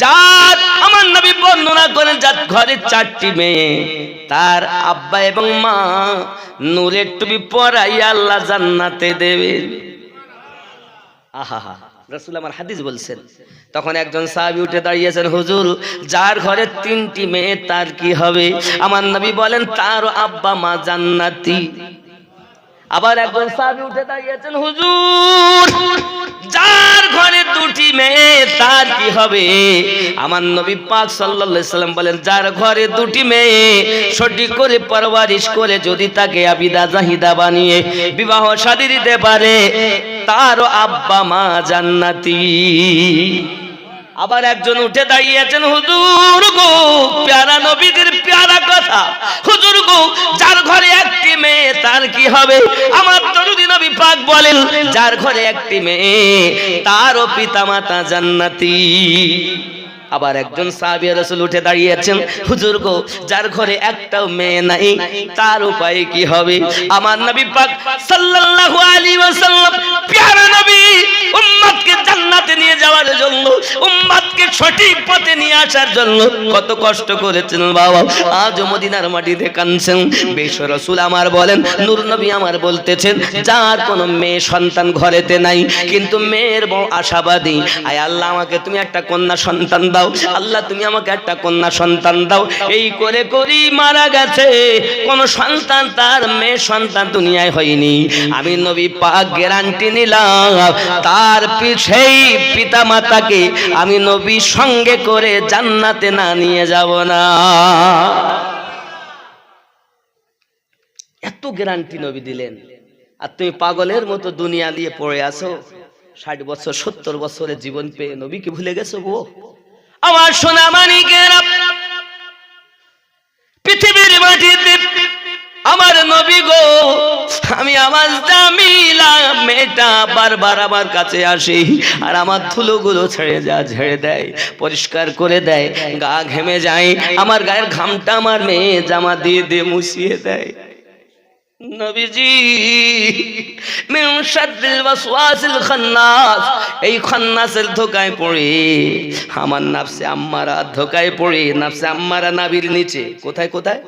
যার আমার নবী বর্ণনা করেন যার ঘরে 4টি মেয়ে, তার আব্বা এবং মা নূরের টুপি পরাইয়া আল্লাহ জান্নাতে দেবেন। আহা, রাসূল আমার হাদিস বলছেন। তখন একজন সাহাবী উঠে দাঁড়িয়েছেন, হুজুর যার ঘরে 3টি মেয়ে তার কি হবে? আমার নবী বলেন, তার আব্বা মা জান্নাতি। আবার একজন সাহাবী উঠে দাঁড়িয়েছেন, হুজুর যার ঘরে 2টি মেয়ে তার কি হবে? আমার নবী পাক সাল্লাল্লাহু আলাইহি সাল্লাম বলেন, যার ঘরে 2টি মেয়ে সঠিক করে পরওয়ারিশ করে যদি তাকে আবিদা জাহিদা বানিয়ে বিবাহ শাদী দিতে পারে, তার আব্বা মা জান্নাতি। আবার একজন উঠে দাঁড়িয়েছেন, হুজুর গো, প্যারা নবীদের প্যারা কথা, হুজুর গো যার ঘরে 1টি মেয়ে তার কি হবে? আমার দরুদি নবী পাক বলেন, যার ঘরে 1টি মেয়ে তারও পিতামাতা জান্নাতি। আবার একজন সাহাবী রাসূল উঠে দাঁড়িয়েছেন, হুজুর গো যার ঘরে একটাও মেয়ে নাই তার উপায় কি হবে? আমার নবী পাক সাল্লাল্লাহু আলাইহি ওয়াসাল্লাম প্যারা নবী উম্মতকে জান্নাতে নিয়ে যাওয়ার জন্য, উম্মতকে সঠিক পথে নিয়ে আসার জন্য কত কষ্ট করেছেন বাবা। আজ মদিনার মাটিতে কাঁদছেন। বিশ্ব রাসূল আমার বলেন, নূর নবী আমার বলতেছেন, যার কোনো মেয়ে সন্তান ঘরেতে নাই কিন্তু মেয়ের বউ আশাবাদী, আয় আল্লাহ আমাকে তুমি একটা কন্যা সন্তান দাও, আল্লাহ তুমি আমাকে একটা কন্যা সন্তান দাও। এই করে করি মারা গেছে, কোন সন্তান তার মেয়ে সন্তান দুনিয়ায় হয়নি। আমি নবী পাক গ্যারান্টি নিলাম, তার সেই পিতা মাতাকে আমি নবী সঙ্গে করে জান্নাতে না নিয়ে যাব না। এত গ্যারান্টি নবী দিলেন, আর তুমি পাগলের মতো দুনিয়া দিয়ে পড়ে আছো। 60 বছর 70 বছরের জীবন পেয়ে নবীকে ভুলে গেছো গো। আমার সোনা মানিকেরা, পৃথিবীর মাটিতে আমার নবী গো, আমি আমার জামিলা মেয়েটা বারবার আমার কাছে আসি আর আমার ধুলোগুলো ঝেড়ে দেয়, পরিষ্কার করে দেয়, গা ঘেমে যায়, আমার গায়ের ঘামটা আমার মেয়ে জামা দিয়ে দিয়ে মুছিয়ে দেয়। নবীজি মিন শাদ্দিল ওয়াসওয়াসিল খান্নাস, এই খান্নাসের ধোকায় পড়ে আমার নাফসে আম্মারা ধোকায় পড়ে, নাফসে আম্মারা নাভির নিচে, কোথায় কোথায়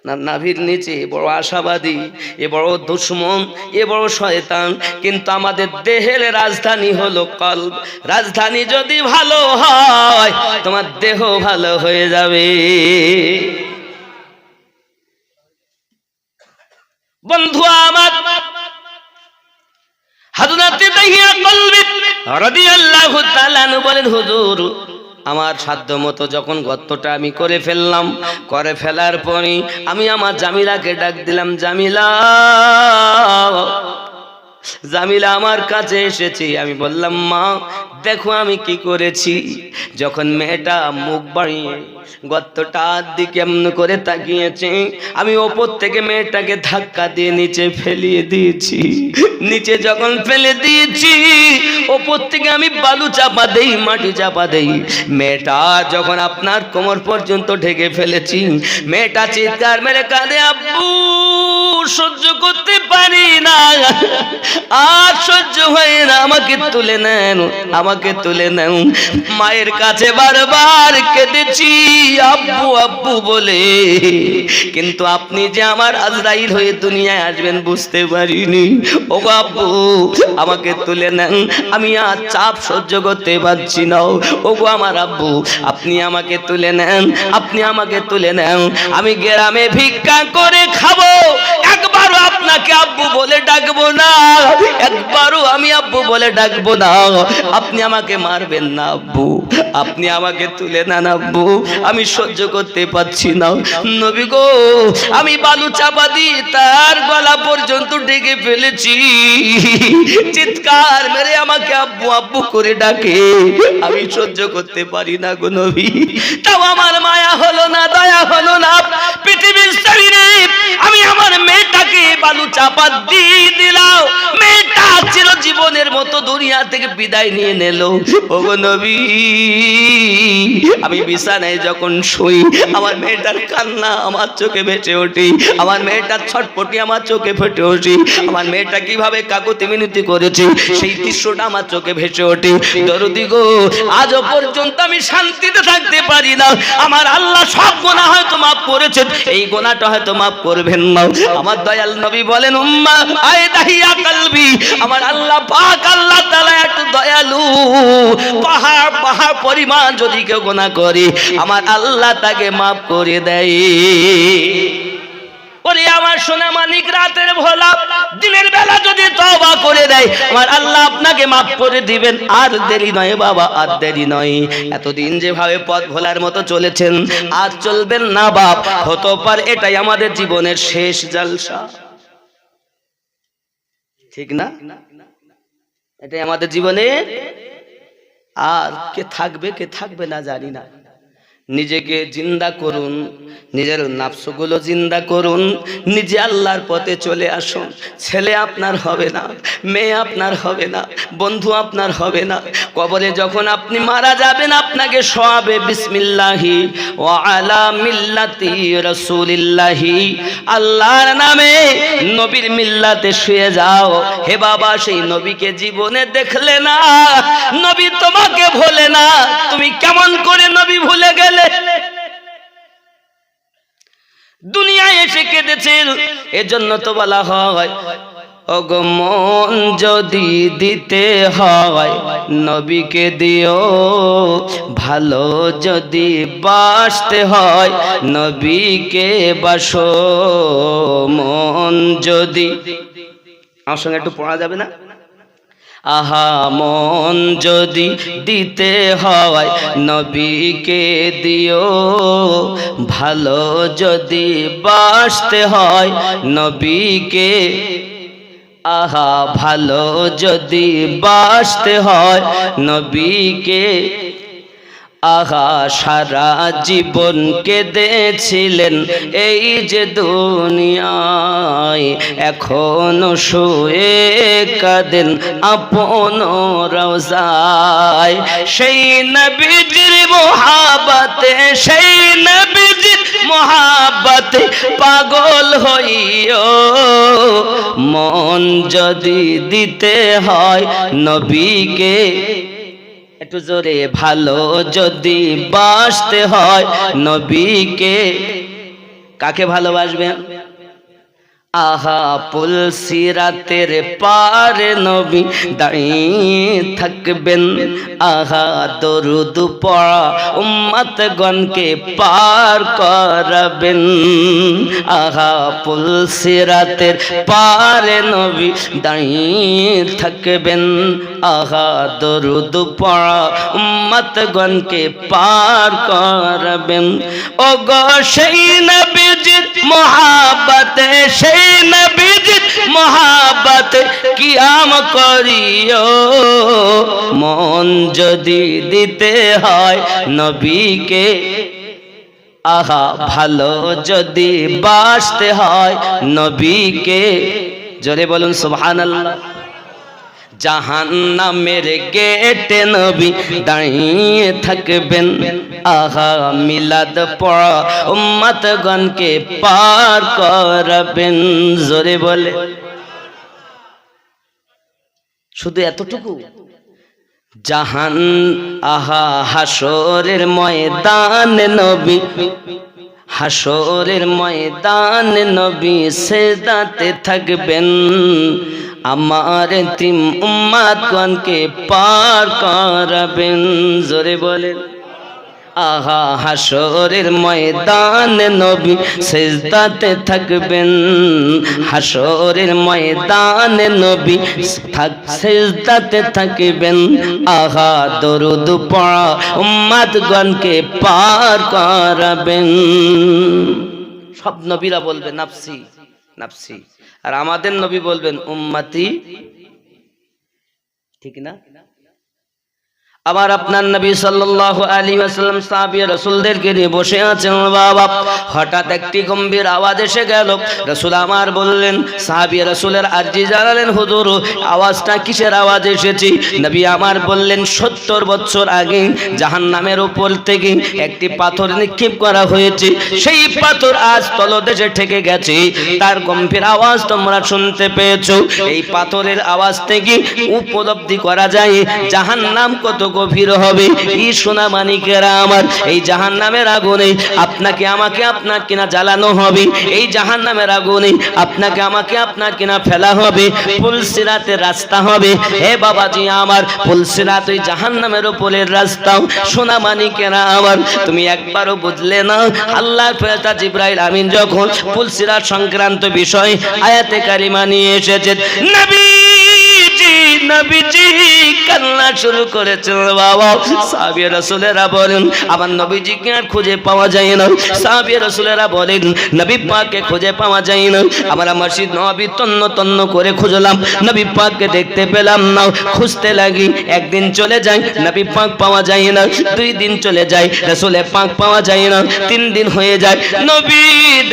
না, নাভির নিচে বড় আশাবাদী, এ বড় দুশমন, এ বড় শয়তান। কিন্তু আমাদের দেহের রাজধানী হলো কলব। রাজধানী যদি ভালো হয় তোমার দেহ ভালো হয়ে যাবে। বন্ধু আমার, হযরত তাহিয়া কলবি রাদিয়াল্লাহু তাআলা আনহু বলেন, হুজুর আমার সাধ্য মতো যখন গর্তটা আমি করে ফেললাম, করে ফেলার পরে আমি আমার জামিলাকে ডাক দিলাম, জামিলা, জামিলা আমার কাছে এসেছি। আমি বললাম, মা দেখো আমি কি করেছি। যখন মেয়েটা মুখ বাড়িয়ে গর্তটার দিকে এমন করে তাকিয়েছে, আমি ওপর থেকে মেয়েটাকে ধাক্কা দিয়ে নিচে ফেলিয়ে দিয়েছি। নিচে যখন ফেলে দিয়েছি, ওপর থেকে আমি বালু চাপা দেই, মাটি চাপা দেই। মেয়েটা যখন আপনার কোমর পর্যন্ত ঢেকে ফেলেছি, মেয়েটা চিৎকার মেরে কাঁদে, আব্বু সহ্য করতে পারি না, আর সহ্য হয় না, আমাকে তুলে নেন, আমাকে তুলে নেন। মায়ের কাছে বারবার কেঁদেছি আব্বু আব্বু বলে, কিন্তু আপনি যে আমার আজরাইল হয়ে দুনিয়ায় আসবেন বুঝতে পারিনি। ও আব্বু আমাকে তুলে নেন, আমি আর চাপ সহ্য করতে পারছি না। ও গো আমার আব্বু, আপনি আমাকে তুলে নেন, আপনি আমাকে তুলে নেন। আমি গ্রামে ভিক্ষা করে খাবো, একবারও আপনার আপনাকে আব্বু বলে ডাকবো না, একবারও আমি আব্বু বলে ডাকবো না। আপনি আমাকে মারবেন না আব্বু, আপনি আমাকে তুলে নেন আব্বু, আমি সহ্য করতে পারছি না। নবী গো, আমি বালু চাপা দিয়ে তার গলা পর্যন্ত ডেকে ফেলেছি, চিৎকার মেরে আমাকে আব্বু আব্বু করে ডাকে, আমি সহ্য করতে পারি না গো নবী। তাও আমার মায়া হলো না, দয়া হলো না, পৃথিবীর শরীরে আমি আমার মেয়েটাকে বালু চাপা দিয়ে দিলাম। মেয়েটা ছিল জীবনের মতো দুনিয়া থেকে বিদায় নিয়ে নিল। ওগো নবী, আমি বিছানায় যখন শুই আমার মেয়েটার কান্না আমার চোখে ভেসে ওঠে, আমার মেয়েটার ছটপটি আমার চোখে ফেটে ওঠে, আমার মেয়েটা কিভাবে কাকুতি মিনতি করেছে সেই দৃশ্যটা আমার চোখে ভেসে ওঠে। দরদি গো, আজও পর্যন্ত আমি শান্তিতে থাকতে পারি না। আমার আল্লাহ সব গুনাহ হয়তো মাফ করেছেন, এই গুনাহটা হয়তো মাফ করবেন না। আমার দয়াল নবী বলেন, উম্মা আয় দাহিয়া কলবি, আমার আল্লাহ পাক আল্লাহ তাআলা একটু দয়ালু। পাহাড় পাহাড় পরিমাণ যদি কেউ গুনাহ করে আমার আল্লাহ তাকে মাফ করে দেয়। ওরে আমার সোনা মানিক, রাতের ভোলা দিনের বেলা যদি তওবা করে দেয় আমার আল্লাহ আপনাকে মাফ করে দিবেন। আর দেরি নয় বাবা, আর দেরি নয়। এতদিন যেভাবে পথ ভোলার মতো চলেছেন আর চলবেন না বাপ, হতে পারে এটাই আমাদের জীবনের শেষ জলসা, ঠিক না? এটাই আমাদের জীবনে, আর কে থাকবে কে থাকবে না জানি না। নিজেকে জিন্দা করুন, নিজের নাফসগুলো জিন্দা করুন, নিজে আল্লাহর পথে চলে আসুন। ছেলে আপনার হবে না, মেয়ে আপনার হবে না, বন্ধু আপনার হবে না। কবরে যখন আপনি মারা যাবেন আপনাকে শোয়াবে বিসমিল্লাহি ওয়া আলা মিল্লাতি রাসূলিল্লাহি, আল্লাহর নামে নবীর মিল্লাতে শুয়ে যাও। হে বাবা, সেই নবীকে জীবনে দেখলে না, নবী তোমাকে ভোলে না, তুমি কেমন করে নবী ভুলে গেলে? দুনিয়ায় এসে কেঁদেছেন, এজন্য তো বলা হয় ওগো মন যদি দিতে হয় নবীকে দিও, ভালো যদি বাসতে হয় নবীকে বাসো। মন যদি, আমার সঙ্গে একটু পড়া যাবে না? আহা মন যদি দিতে হয় নবীকে দিও, ভালো যদি বাসতে হয় নবীকে, আহা ভালো যদি বাসতে হয় নবীকে। আহা সারা জীবন কেঁদেছিলেন এই যে দুনিয়ায়, এখনো শুয়ে কাঁদেন আপন রওজায়। সেই নবীজির মোহাব্বতে, সেই নবীজির মোহাব্বতে পাগল হইও। মন যদি দিতে হয় নবীকে, একটু জোরে, ভালো যদি বাসতে হয় নবীকে। কাকে ভালোবাসবেন? আহা পুলসিরাতের পারে নবী দাঁড়িয়ে থাকবেন, আহা দরুদ পড়া উম্মতগণকে পার করাবেন। আহা পুলসিরাতের পারে নবী দাঁড়িয়ে থাকবেন, আহা দরুদ পড়া উম্মতগণকে পার করাবেন। ও গো সেই নবীজির মোহাব্বতে, সেই নবীজির মোহাব্বতে কিয়াম করিও। মন যদি দিতে হয় নবীকে, আহা ভালো যদি বাসতে হয় নবীকে। জোরে বলুন সুবহানাল্লাহ। জাহান্নামের গেটে নবী দাঁড়িয়ে থাকবেন, আহা মিলাদ পড়া উম্মতগণকে পার করাবেন। জোরে বলে, শুধু এতটুকু? জাহান, আহা হাসরের ময়দানে নবী, হাসরের ময়দানে নবী সিজদাতে থাকবেন, আমার তিম উম্মতগণকে পার করাবেন। জোরে বলেন, আহা হাসরের ময়দানে নবী সিজদাতে থাকবেন, হাসরের ময়দানে নবী সিজদাতে থাকবেন। আহা দরুদ পড়া উম্মতগণকে পার করাবেন। সব নবীরা বলবে নাফসি নাফসি, আর আমাদের নবী বলবেন উম্মতি, ঠিক না? আবার আপনার নবী সাল্লাল্লাহু আলাইহি ওয়াসাল্লাম সাহাবী রাসূলদেরকে নিয়ে বসে আছেন বাবা, হঠাৎ একটি গম্ভীর আওয়াজ এসে গেল। রাসূল আমার বললেন, সাহাবী রাসূলের আরজি জানালেন, হুজুর আওয়াজটা কিসের আওয়াজ এসেছে? নবী আমার বললেন, 70 বছর আগে জাহান্নামের উপর থেকে একটি পাথর নিক্ষেপ করা হয়েছে, সেই পাথর আজ তলদেশে ঠেকে গেছে, তার গম্ভীর আওয়াজ তোমরা শুনতে পেয়েছো। এই পাথরের আওয়াজ থেকে উপলব্ধি করা যায় জাহান্নাম কত গভীর হবে। এই সোনা মানিকেরা আমার, এই জাহান্নামের আগুনে আপনাকে আমাকে আপনার কিনা জ্বালানো হবে, এই জাহান্নামের আগুনে আপনাকে আমাকে আপনার কিনা ফেলা হবে, পুলসিরাতের রাস্তা হবে। হে বাবাজি আমার, পুলসিরাত ওই জাহান্নামের উপরের রাস্তা। সোনা মানিকেরা আমার, তুমি একবারও বুঝলে না, আল্লাহর ফেরেশতা জিবরাইল আমিন যখন পুলসিরাত সংক্রান্ত বিষয় আয়াতে কারিমা নিয়ে এসেছেন, নবীজি কান্না শুরু করেছেন বাবা। সাহাবী রাসূলেরা বলেন, আমার নবীজিকে আর খুঁজে পাওয়া যায় না। সাহাবী রাসূলেরা বলেন, নবী পাককে খুঁজে পাওয়া যায় না। আমরা মসজিদ নববী তন্ন তন্ন করে খুঁজলাম, নবী পাককে দেখতে পেলাম না। খুঁজতে লাগি, একদিন চলে যায়, নবী পাক পাওয়া যায় না। 2 দিন চলে যায়, রাসূলে পাক পাওয়া যায় না। 3 দিন হয়ে যায়, নবী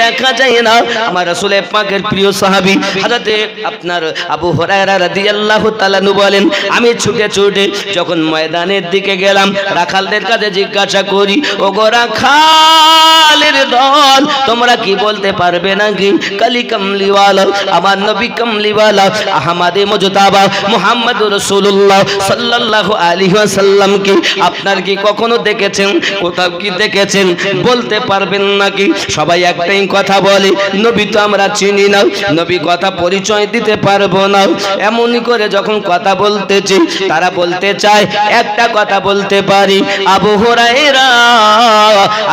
দেখা যায় না। আমার রাসূলে পাকের প্রিয় সাহাবী হযরতে আপনার আবু হুরায়রা রাদিয়াল্লাহু তাআলা বলেন, আমি ছুটে ছুটে যখন ময়দানের দিকে গেলাম, রাখালদের কাছে জিজ্ঞাসা করি, ও গো রাখালের দল, তোমরা কি বলতে পারবে নাকি কালি কামলিওয়ালা, আমার নবী কামলিওয়ালা আহমদে মুজতাবা মুহাম্মদুর রাসূলুল্লাহ সাল্লাল্লাহু আলাইহি ওয়াসাল্লাম কি আপনার কি কখনো দেখেছেন, কোথাও কি দেখেছেন, বলতে পারবেন নাকি? সবাই একটাই কথা বলে, নবী তো আমরা চিনি না, নবী কথা পরিচয় দিতে পারবো না। এমনই করে যখন কথা বলতেছি, তারা বলতে চায় একটা কথা বলতে পারি, আবু হুরায়রা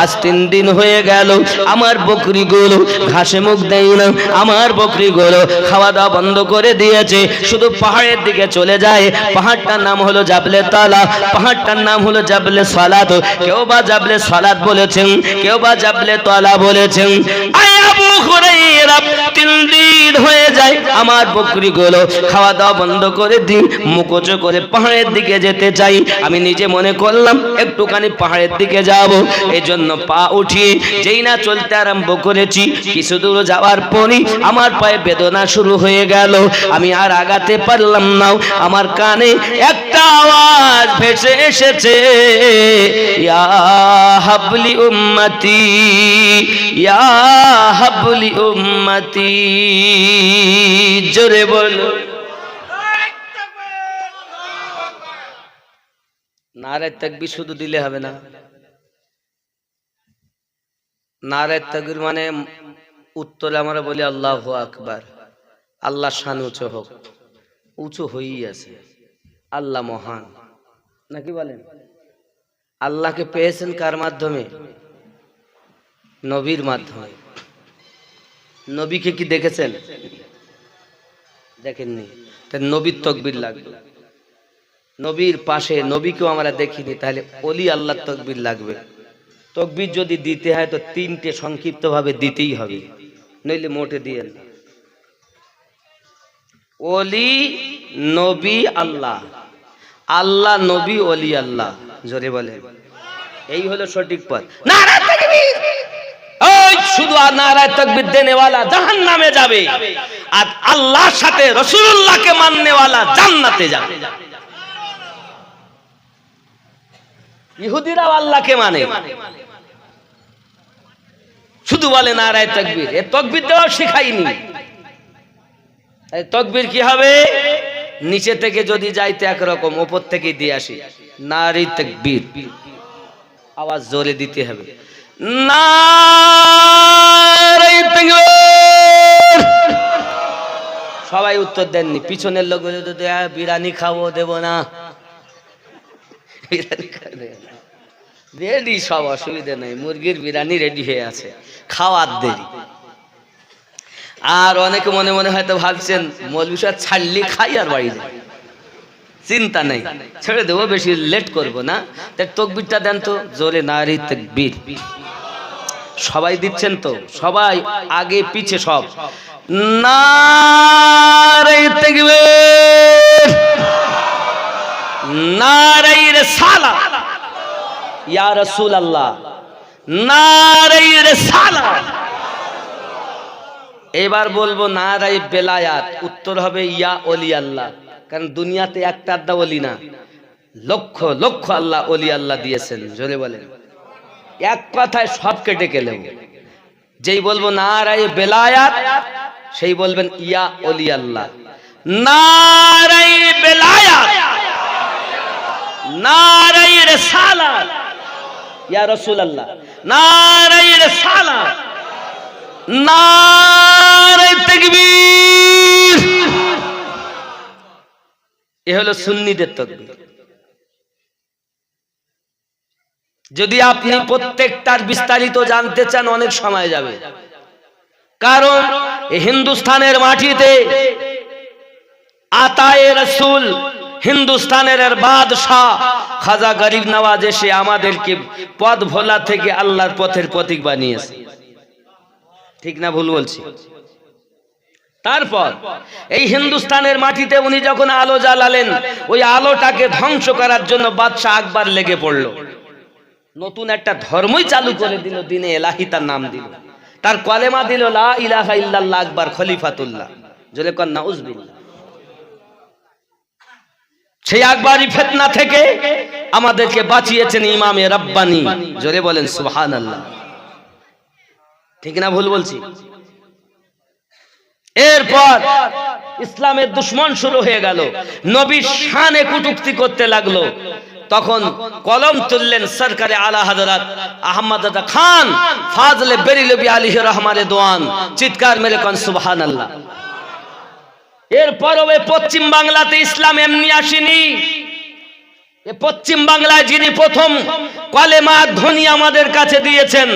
আজ 3 দিন হয়ে গেল আমার বকরিগুলো ঘাসে মুখ দেয় না, আমার বকরিগুলো খাওয়া দাওয়া বন্ধ করে দিয়েছে, শুধু পাহাড়ের দিকে চলে যায়। পাহাড়টার নাম হলো জাবলে তালা, পাহাড়টার নাম হলো জাবলে সালাত। কেউ বা জাবলে সালাত বলেছেন, কেউ বা জাবলে তালা বলেছেন। আবু হুরায়রা 3 দিন হয়ে যায় আমার বকরিগুলো খাওয়া দাওয়া বন্ধ করে দিই, মুখোচো করে পাহাড়ের দিকে যেতে চাই। আমি নিজে মনে করলাম একটুখানি পাহাড়ের দিকে যাব, এই জন্য পা উঠিয়ে যেই না চলতে আরম্ভ করেছি, কিছু দূর যাওয়ার পরই আমার পায়ে বেদনা শুরু হয়ে গেল। আমি আর আগাতে পারলাম না। আমার কানে একটা আওয়াজ ভেসে এসেছে, ইয়া হাবলি উম্মতি, ইয়া হাবলি উম্মতি। জোরে বলো নারে তাকবীর। শুধু দিলে হবে না, নারে তাকবীর মানে উত্তরে আমরা বলি আল্লাহু আকবার, আল্লাহ শান উঁচু হোক, উঁচু হয়েই আছে, আল্লাহ মহান, নাকি বলেন? আল্লাহকে পেয়েছেন কার মাধ্যমে? নবীর মাধ্যমে। নবীকে কি দেখেছেন? দেখেননি, তাই নবীর তাকবীর লাগবে। নবীর পাশে নবীকেও আমরা দেখিনি, তাহলে ওলি আল্লাহর তাকবীর লাগবে। তাকবীর যদি দিতে হয় তো 3টে সংক্ষিপ্ত ভাবে দিতেই হবে, নইলে মোটে দিয়েন না। ওলি, নবী, আল্লাহ, আল্লাহ, নবী, ওলি, আল্লাহ। জোরে বলে, এই হলো সঠিক পথ। নারায়ে তাকবীর। ওই শুধু নারায়ে তাকবীর দেনেওয়ালা জাহান্নামে যাবে, আর আল্লাহর সাথে রাসূলুল্লাহকে মাননেওয়ালা জান্নাতে যাবে। ইহুদিরাও আল্লাহকে মানে, শুধু বলে নারায়ে তাকবীর। এ তাকবীর দেওয়া শেখায়নি। এই তাকবীর কি হবে? নিচে থেকে যদি যাইতে একরকম, উপর থেকে দিয়ে আসি নারায়ে তাকবীর, আওয়াজ জোরে দিতে হবে, নারায়ে তাকবীর। সবাই উত্তর দেননি, পিছনের লোকগুলো তো বিরিয়ানি খাবো, দেব না, রেডি, সব অসুবিধা নেই, মুরগির বিরিয়ানি রেডি হয়ে আছে, খাওয়ার দেরি। আর অনেকে মনে মনে হয়তো ভাবছেন মৌলভী সাহেব ছাড়লি খাই আর বাড়ি যাই, চিন্তা নেই, ছেড়ে দেবো, বেশি লেট করবো না। তাকবীরটা দেন তো জোরে, নারী তাকবীর। সবাই দিচ্ছেন তো? সবাই আগে পিছে সব নারী তাকবীর, নারী রিসালাত ইয়া রাসূলুল্লাহ, নারী রিসালাত। এবার বলবো নারাই বেলায়াত, উত্তর হবে ইয়া ওলি আল্লাহ। কারণ দুনিয়াতে একটা আড্ডা ওলি না, লক্ষ লক্ষ আল্লাহ ওলি আল্লাহ দিয়েছেন। জোরে বলেন, এক কথায় সব কেটে গেল। যেই বলবো নারাই বেলায়াত, সেই বলবেন ইয়া ওলি আল্লাহ। নারাই বেলায়াত, নারাই রিসালাত ইয়া রাসূলুল্লাহ, নারাই রিসালাত, নারে তাকবীর। এ হলো সুন্নিদের তাকবীর। যদি আপনি প্রত্যেকটার বিস্তারিত জানতে চান অনেক সময় যাবে, কারণ এই হিন্দুস্তানের মাটিতে আতায়ে রাসূল, হিন্দুস্তানের বাদশাহ খাজা গরিব নওয়াজ এসে আমাদেরকে পথ ভোলা থেকে আল্লাহর পথের প্রতীক বানিয়েছে। ঠিক না ভুল বলছি? তারপর এই হিন্দুস্তানের মাটিতে উনি যখন আলো জ্বালালেন, ওই আলোটাকে ধ্বংস করার জন্য বাদশাহ আকবর লেগে পড়লো, নতুন একটা ধর্মই চালু করে দিল, দিনে এলাহি তার নাম দিল, তার কলেমা দিল লা ইলাহা ইল্লাল্লাহ আকবর খলিফাতুল্লাহ। জোরে কর নাউজুবিল্লাহ। সেই আকবরি ফিতনা থেকে আমাদেরকে বাঁচিয়েছেন ইমামে রাব্বানি। জোরে বলেন সুবহানাল্লাহ। ঠিক না ভুল বলছি? এরপর ইসলামের দুশ্মন শুরু হয়ে গেল, নবীর শানে কটূক্তি করতে লাগলো। তখন কলম তুললেন সরকারে আলা হযরত আহমদ দাদা খান ফাজলে বেরিলবি আলাইহি রহমানে দোয়ান। চিৎকার মেরে কোন সুবহানাল্লাহ। এরপর ওই পশ্চিম বাংলাতে ইসলাম এমনি আসেনি। পশ্চিম বাংলায় যিনি প্রথম কলেমা ধ্বনি আমাদের কাছে দিয়েছেন,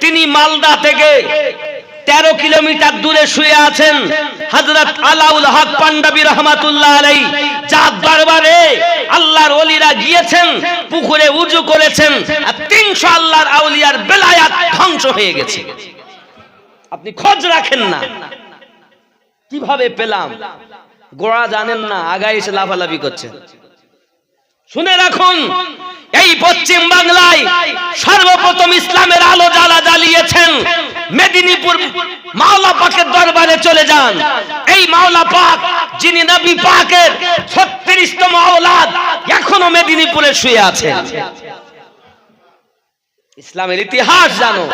তিনি মালদা থেকে 13 কিলোমিটার দূরে শুয়ে আছেন হযরত আলাউল হক পাঞ্জাবি রহমাতুল্লাহ আলাইহি। চাঁদ দরবারে আল্লাহর ওলিরা গিয়েছেন, পুকুরে উযু করেছেন, আর 300 আল্লাহর আউলিয়ার বেলায়াত ধ্বংস হয়ে গেছে। আপনি খোঁজ রাখেন না কিভাবে পেলাম, গোড়া জানেন না, আগায় এসে লাফালাফি করছেন। শুনে রাখুন, এই পশ্চিম বাংলায় সর্বপ্রথম ইসলামের আলো জ্বালিয়েছেন মেদিনীপুর মাওলা পাকের দরবারে চলে যান। এই মাওলা পাক যিনি নবী পাকের 36তম আওলাদ, এখনো মেদিনীপুরে শুয়ে আছেন। ইসলামের ইতিহাস জানো,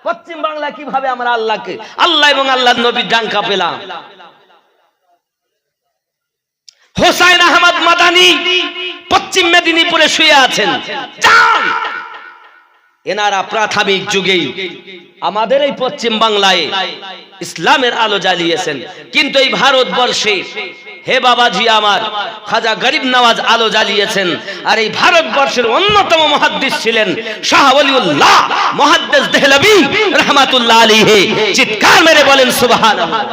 পশ্চিম বাংলা কিভাবে আমরা আল্লাহকে, আল্লাহ এবং আল্লাহর নবীর ডাঙ্কা পেলাম। হোসাইন আহমদ মাদানী পশ্চিম মেদিনীপুরে শুয়ে আছেন। এনারা প্রাথমিক যুগেই আমাদের এই পশ্চিম বাংলায় ইসলামের আলো জ্বালিয়েছেন। কিন্তু এই ভারতবর্ষে, হে বাবাজি আমার, খাজা গরিব নওয়াজ আলো জ্বালিয়েছেন। আর এই ভারতবর্ষের অন্যতম মুহাদ্দিস ছিলেন শাহ ওলিউল্লাহ মুহাদ্দিস দেহলভী রাহমাতুল্লাহ আলাইহি। চিৎকার মেরে বলেন সুবহানাল্লাহ।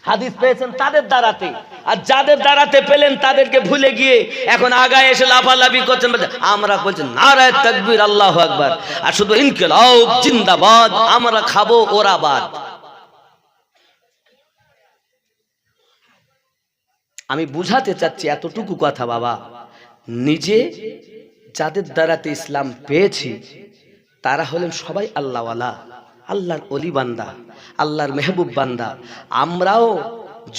হাদিস পেয়েছেন তাদের দ্বারাতে, আর যাদের দ্বারাতে পেলেন তাদেরকে ভুলে গিয়ে এখন আগায় এসে লাফালাফি করছেন। আমরা বলছেন নারায়ে তাকবীর আল্লাহু আকবার, আর শুধু ইনকিলাব জিন্দাবাদ, আমরা খাবো ওরা বাদ। আমি বুঝাতে চাচ্ছি এতটুকু কথা বাবা, নিজে যাদের দ্বারাতে ইসলাম পেয়েছি তারা হলেন সবাই আল্লাহওয়ালা, আল্লাহর ওলি বান্দা, আল্লাহর মেহবুব বান্দা। আমরাও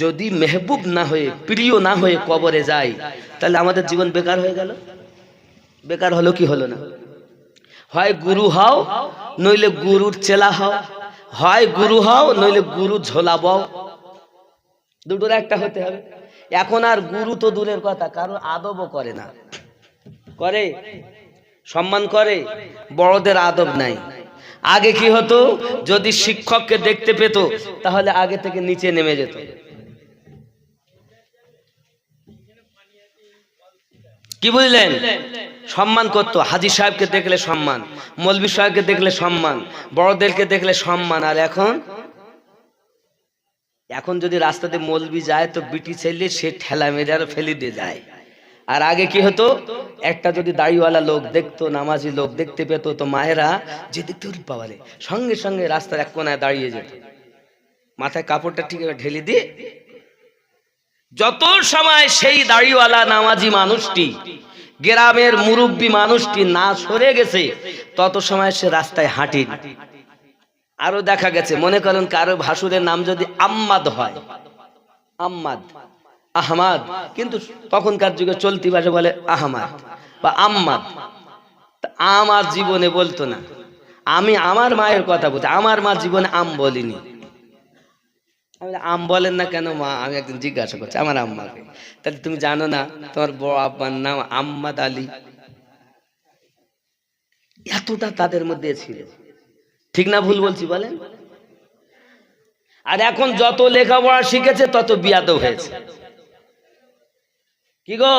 যদি মেহবুব না হয়ে, প্রিয় না হয়ে কবরে যাই, তাহলে আমাদের জীবন বেকার হয়ে গেল। বেকার হলো কি হলো না? হয় গুরু হও, নইলে গুরুর চেলা হও, হয় গুরু হও, নইলে গুরু ঝোলা বও, দুটোর একটা হতে হবে। এখন আর গুরু তো দূরের কথা, কারণ আদবও করে না। করে? সম্মান করে, বড়দের আদব নাই। আগে কি হতো, যদি শিক্ষককে দেখতে পেত তাহলে আগে থেকে নিচে নেমে যেত। কি বুঝলেন? সম্মান করতো, হাজী সাহেবকে দেখলে সম্মান, মৌলভী সাহেবকে দেখলে সম্মান, বড়দেরকে দেখলে সম্মান। আর এখন যদি রাস্তাতে মৌলভী যায় তো বিটি ছেলে সে ঠেলা মেরে আর ফেলে দিয়ে যায়। আর আগে কি হতো, একটা যদি দাড়িওয়ালা লোক দেখতো, নামাজি লোক দেখতে পেতো, তো মায়েরা যে দেখতে পাওয়ারে সঙ্গে সঙ্গে রাস্তার এক কোনায় দাঁড়িয়ে যেত, মাথায় কাপড়টা ঠিক ঢেলে দিয়ে। যত সময় সেই দাড়িওয়ালা নামাজি মানুষটি, গ্রামের মুরব্বী মানুষটি না সরে গেছে, তত সময় সে রাস্তায় হাঁটেনি। আরো দেখা গেছে, মনে করেন কারো ভাসুরের নাম যদি আম্মাদ হয়, আম্মাদ, আহমাদ, কিন্তু তখনকার যুগে চলতি ভাষা বলে আহমাদ বা আম্মাদ। আমার জীবনে বলতো না। আমি আমার মায়ের কথা বলছি, আমার মা জীবনে আম বলিনি। আম বলেন না কেন মা? আমি একদিন জিজ্ঞাসা করছি আমার আম্মাকে, তাহলে তুমি জানো না তোমার বড় আব্বার নাম আম্মাদ আলী? এতটা তাদের মধ্যে ছিল। ঠিক না ভুল বলছি বলেন? আর এখন যত লেখাপড়া শিখেছে তত বিয়াদব হয়েছে। কি গো,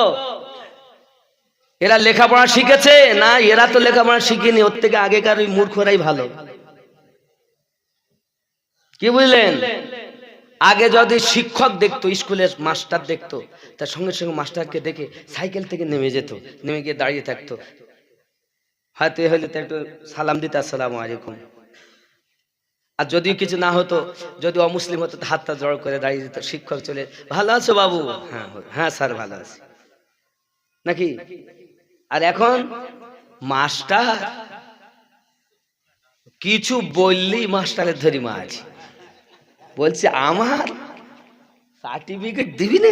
এরা লেখাপড়া শিখেছে না? এরা তো লেখাপড়া শিখেনি, ওর থেকে আগেকার ওই মূর্খরাই ভালো। কি বুঝলেন? আগে যদি শিক্ষক দেখতো, স্কুলের মাস্টার দেখতো, তার সঙ্গে সঙ্গে মাস্টারকে দেখে সাইকেল থেকে নেমে যেত, নেমে গিয়ে দাঁড়িয়ে থাকতো, হয়তো এ হলে তো একটু সালাম দিত, আসসালামু আলাইকুম। আর যদি কিছু না হতো, যদি অমুসলিম হতো, হাতটা জড় করে দাঁড়িয়ে যেত। শিক্ষক চলে, ভালো আছো বাবু? হ্যাঁ হ্যাঁ স্যার ভালো আছি, নাকি? আর এখন মাস্টার কিছু বললেই মাস্টারের ধরি মাছ, বলছে আমার সার্টিফিকেট দিবি না,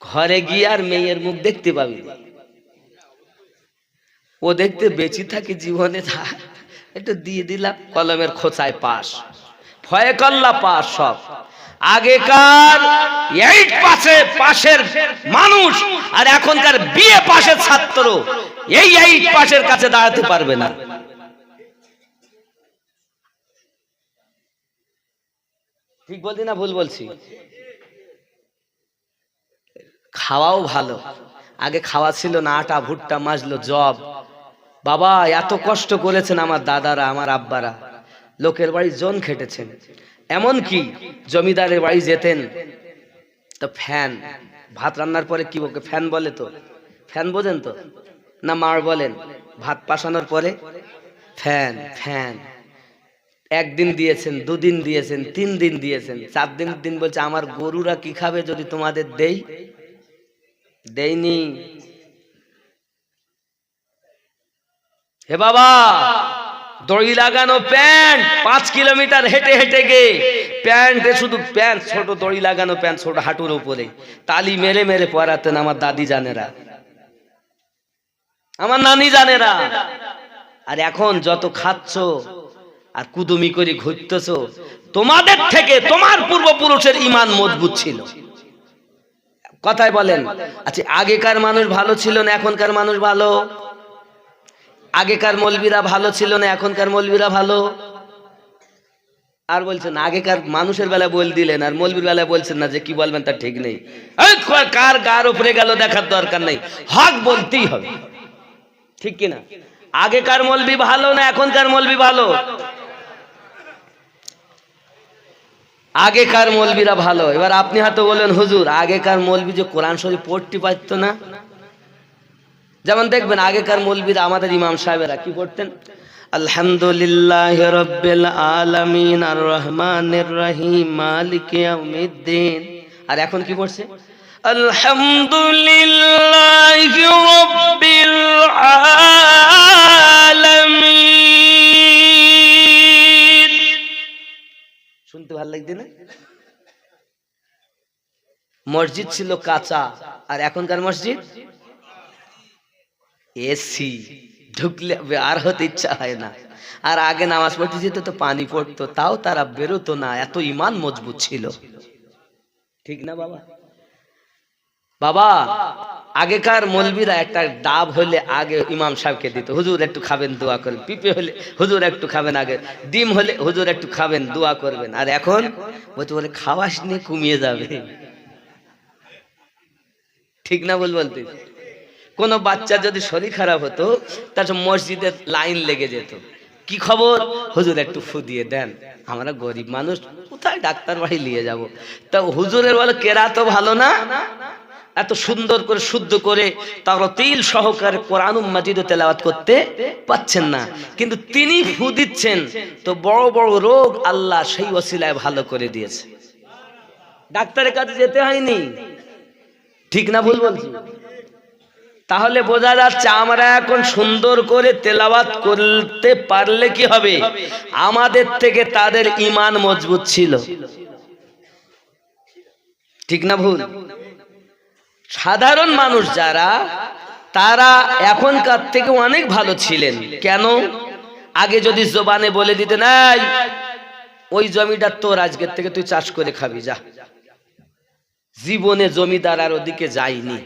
ঘরে গিয়ে আর মেয়ের মুখ দেখতে পাবি। ও দেখতে বেঁচে থাকে জীবনে, একটু দিয়ে দিলাম, কলমের খোঁচায় পাস, ভয়ে কল্লা পাস সব। আগেকার 8 পাশের মানুষ আর এখনকার বিএ পাশের ছাত্র এই 8 পাশের কাছে দাঁড়াতে পারবে না। ঠিক বলছি না ভুল বলছি? খাওয়াও ভালো, আগে খাওয়া ছিল না, আটা ভুট্টা মাজলো জব। বাবা এত কষ্ট করেছেন আমার দাদারা, আমার আব্বারা, লোকের বাড়ি জন খেটেছেন। এমন কি জমিদারের বাড়ি যেতেন তো ফ্যান, ভাত রান্নার পরে কি ওকে ফ্যান বলে, তো ফ্যান বোঝেন তো না? মার বলেন, ভাত পাশানোর পরে ফ্যান, ফ্যান। 1 দিন দিয়েছেন, 2 দিন দিয়েছেন, 3 দিন দিয়েছেন, 4 দিন বলছে আমার গরুরা কি খাবে যদি তোমাদের দেইনি। হে বাবা, দড়ি লাগানো প্যান্ট, 5 কিলোমিটার হেঁটে হেঁটে গিয়ে প্যান্টে, শুধু প্যান্ট, ছোট দড়ি লাগানো প্যান্ট, ছোট হাঁটুর উপরে, তালি মেরে মেরে পরাতেন আমার দাদি জানেরা, আমার নানি জানেরা। আর এখন যত খাচ্ছ আর কুদুমি করে ঘুরতেছ, তোমাদের থেকে তোমার পূর্বপুরুষের ঈমান মজবুত ছিল। কথায় বলেন, আচ্ছা আগেকার মানুষ ভালো ছিল না এখনকার মানুষ ভালো? আগেকার মৌলবীরা ভালো ছিল না এখনকার মৌলবীরা ভালো? আর বলছেন আগেকার মানুষের বেলা বল দিলেন, আর মৌলবীর বেলায় বলছেন না, যে কি বলবেন তার ঠিক নেই। কার গার উপরে গেল দেখার দরকার নেই, হক বলতেই হবে। ঠিক কিনা? আগেকার মৌলবী ভালো না এখনকার মৌলবী ভালো? আগেকার মৌলবীরা ভালো। এবার আপনি হয়তো বলেন হুজুর আগেকার মৌলবী যে কোরআন শরীফ পড়তে পারতো না। যেমন দেখবেন আগেকার মৌলবীরা, আমাদের ইমাম সাহেবেরা কি পড়তেন? আলহামদুলিল্লাহি রাব্বিল আলামিন আর রহমানির রহিম মালিকি ইয়াউমিদ্দিন। আর এখন কি পড়ছে? আলহামদুলিল্লাহি রাব্বিল আলামিন। শুনতে ভালো লাগছে না? মসজিদ ছিল কাঁচা, আর এখনকার মসজিদ এসি, ঢুকলে আর হতে ইচ্ছা হয় না। আর আগে নামাজ পড়তে যেত তো পানি পড়তো, তাও তারা বেরোতো না, এত ঈমান মজবুত ছিল। ঠিক না বাবা? বাবা আগেকার মৌলবীরা একটা ডাব হলে আগে ইমাম সাহেবকে দিত, হুজুর একটু খাবেন দোয়া করবেন। পিপে হলে হুজুর একটু খাবেন, আগে ডিম হলে হুজুর একটু খাবেন দোয়া করবেন। আর এখন বলতে বলে খাওয়াস নিয়ে কমিয়ে যাবে। ঠিক না বল বলতে? কোনো বাচ্চা যদি শরীর খারাপ হতো তার মসজিদের লাইন লেগে যেত, কি খবর হুজুর একটু ফু দিয়ে দেন, আমরা গরিব মানুষ কোথায় ডাক্তার বাড়ি নিয়ে যাব। তা হুজুরের বলে কেরাত ভালো না, এত সুন্দর করে শুদ্ধ করে তারতিল সহকারে কোরআনুল মাজিদ তেলাওয়াত করতে পাচ্ছেন না, কিন্তু তিনি ফু দিচ্ছেন তো বড় বড় রোগ আল্লাহ সেই ওসিলায় ভালো করে দিয়েছে, ডাক্তারের কাছে যেতে হয়নি। ঠিক না ভুল বলছি? তাহলে বোঝা যাচ্ছে আমরা এখন সুন্দর করে তেলাওয়াত করতে পারলে কি হবে, আমাদের থেকে তাদের ঈমান মজবুত ছিল। ঠিক না ভুল? সাধারণ মানুষ যারা, তারা এখনকার থেকে অনেক ভালো ছিলেন। কেন? আগে যদি জবানে বলে দিতেন এই ওই জমিটা তোর, আজকের থেকে তুই চাষ করে খাবি যা, জীবনে জমিদার আর ওদিকে যায়নি।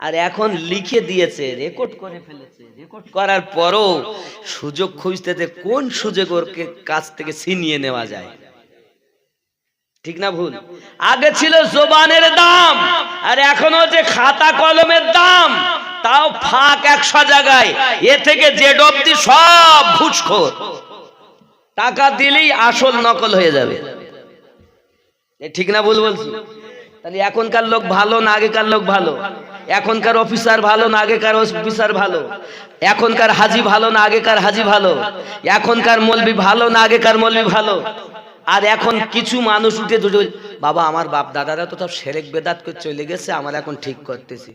আর এখন লিখে দিয়েছে, রেকর্ড করে ফেলেছে, রেকর্ড করার পরও সুযোগ খুঁজতে কোন সুযোগ ওর কাছ থেকে ছিনিয়ে নেওয়া যায়। ঠিক না ভুল? আগে ছিল জবানের দাম, আর এখনো যে খাতা কলমের দাম, তাও ফাঁক 100 জায়গায়, এ থেকে জেড অবধি সব ঘুষখোর, টাকা দিলেই আসল নকল হয়ে যাবে। ঠিক না ভুল বলছি? তাহলে এখনকার লোক ভালো না আগেকার লোক ভালো? এখনকার অফিসার ভালো না আগেকার অফিসার ভালো? এখনকার হাজি ভালো না আগেকার হাজি ভালো? এখনকার মৌলবি ভালো না আগেকার মৌলবি ভালো? আর এখন কিছু মানুষ উঠে দুটো, বাবা আমার বাপ দাদারা তো সব শিরক বেদাত করে চলে গেছে, আমরা এখন ঠিক করতেছি।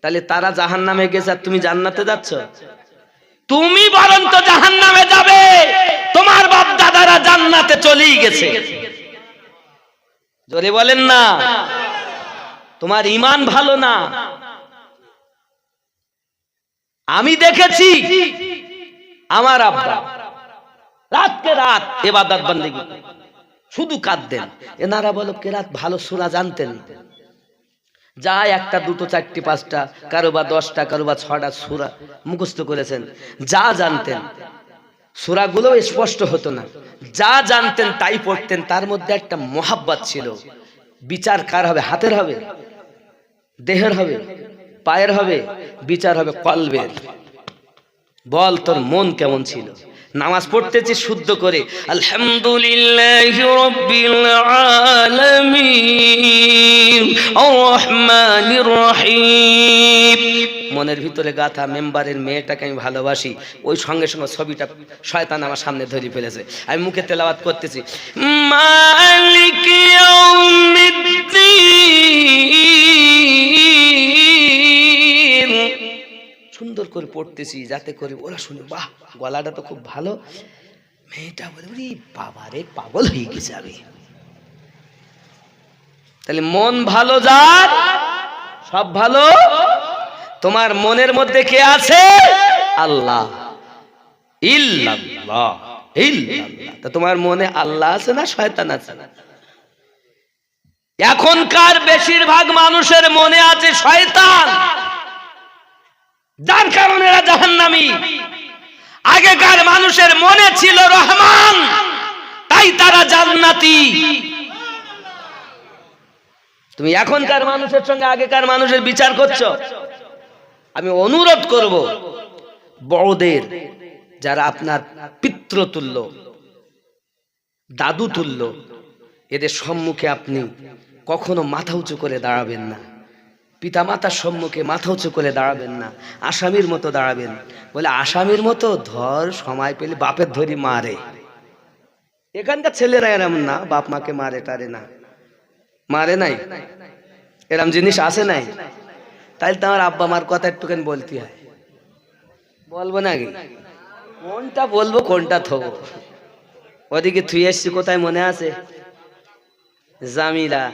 তাহলে তারা জাহান্নামে গেছে আর তুমি জান্নাতে যাচ্ছ? তুমি বরং তো জাহান্নামে যাবে, তোমার বাপ দাদারা জান্নাতে চলেই গেছে। জোরে বলেন না। তোমার ঈমান ভালো না। আমি দেখেছি আমার আব্বা রাতকে রাত ইবাদত বন্দেগী শুধু কাঁদতেন। এনারা বলো কেরাত ভালো সূরা জানতেন, যা একটা দুটো চারটি পাঁচটা, কারো বা 10টা, কারো বা 6টা সূরা মুখস্থ করেছেন, যা জানতেন। সূরাগুলো স্পষ্ট হতো না, যা জানতেন তাই পড়তেন। তার মধ্যে একটা মোহাব্বত ছিল। বিচার কার হবে? হাতের হবে, দেহের হবে, পায়ের হবে? বিচার হবে কলবের। বল তোর মন কেমন ছিল? নামাজ পড়তেছি শুদ্ধ করে, আলহামদুলিল্লাহি রাব্বিল আলামিন আর রহমানির রহিম, মনের ভিতরে গাথা মেম্বারের মেয়েটাকে আমি ভালোবাসি, ওই সঙ্গে সঙ্গে ছবিটা শয়তান আমার সামনে ধরে ফেলেছে। আমি মুখে তেলাওয়াত করতেছি, মালিক ইয়াউমিদ্দিন, সুন্দর করে পড়তেছি যাতে করে ওরা শুনে, বাহ গলাটা তো খুব ভালো। মেয়েটা বলে, ওরে বাবা রে, পাগল হয়ে গেছে আমি। তাহলে মন ভালো যার সব ভালো। তোমার মনের মধ্যে কে আছে? আল্লাহ, ইল্লাল্লাহ ইল্লাল্লাহ। তা তোমার মনে আল্লাহ আছে না শয়তান আছে? এখনকার বেশিরভাগ মানুষের মনে আছে শয়তান, যার কারণে এরা জাহান্নামী। আগেকার মানুষের মনে ছিল রহমান, তাই তারা জান্নাতি। তুমি এখনকার মানুষের সঙ্গে আগেকার মানুষের বিচার করছো। আমি অনুরোধ করব বড়দের, যারা আপনার পিতৃতুল্য, দাদু তুল্য, এদের সম্মুখে আপনি কখনো মাথা উঁচু করে দাঁড়াবেন না। পিতামাতার সম্মুখে মাথা উঁচু করে দাঁড়াবেন না, আসামির মতো দাঁড়াবেন। বলে আসামির মতো? ধর সময় পেলে বাপের ধরি মারে। এখানকার ছেলেরা এরম না, বাপ মাকে মারে টারে না, মারে নাই, এরম জিনিস আসে নাই। তাইলে তো আমার আব্বা মার কথা একটুখানি বলতে হয়, বলবো নাকি? কোনটা বলবো কোনটা থবো? ওদিকে থুই এসছি কোথায় মনে আছে? জামিলা,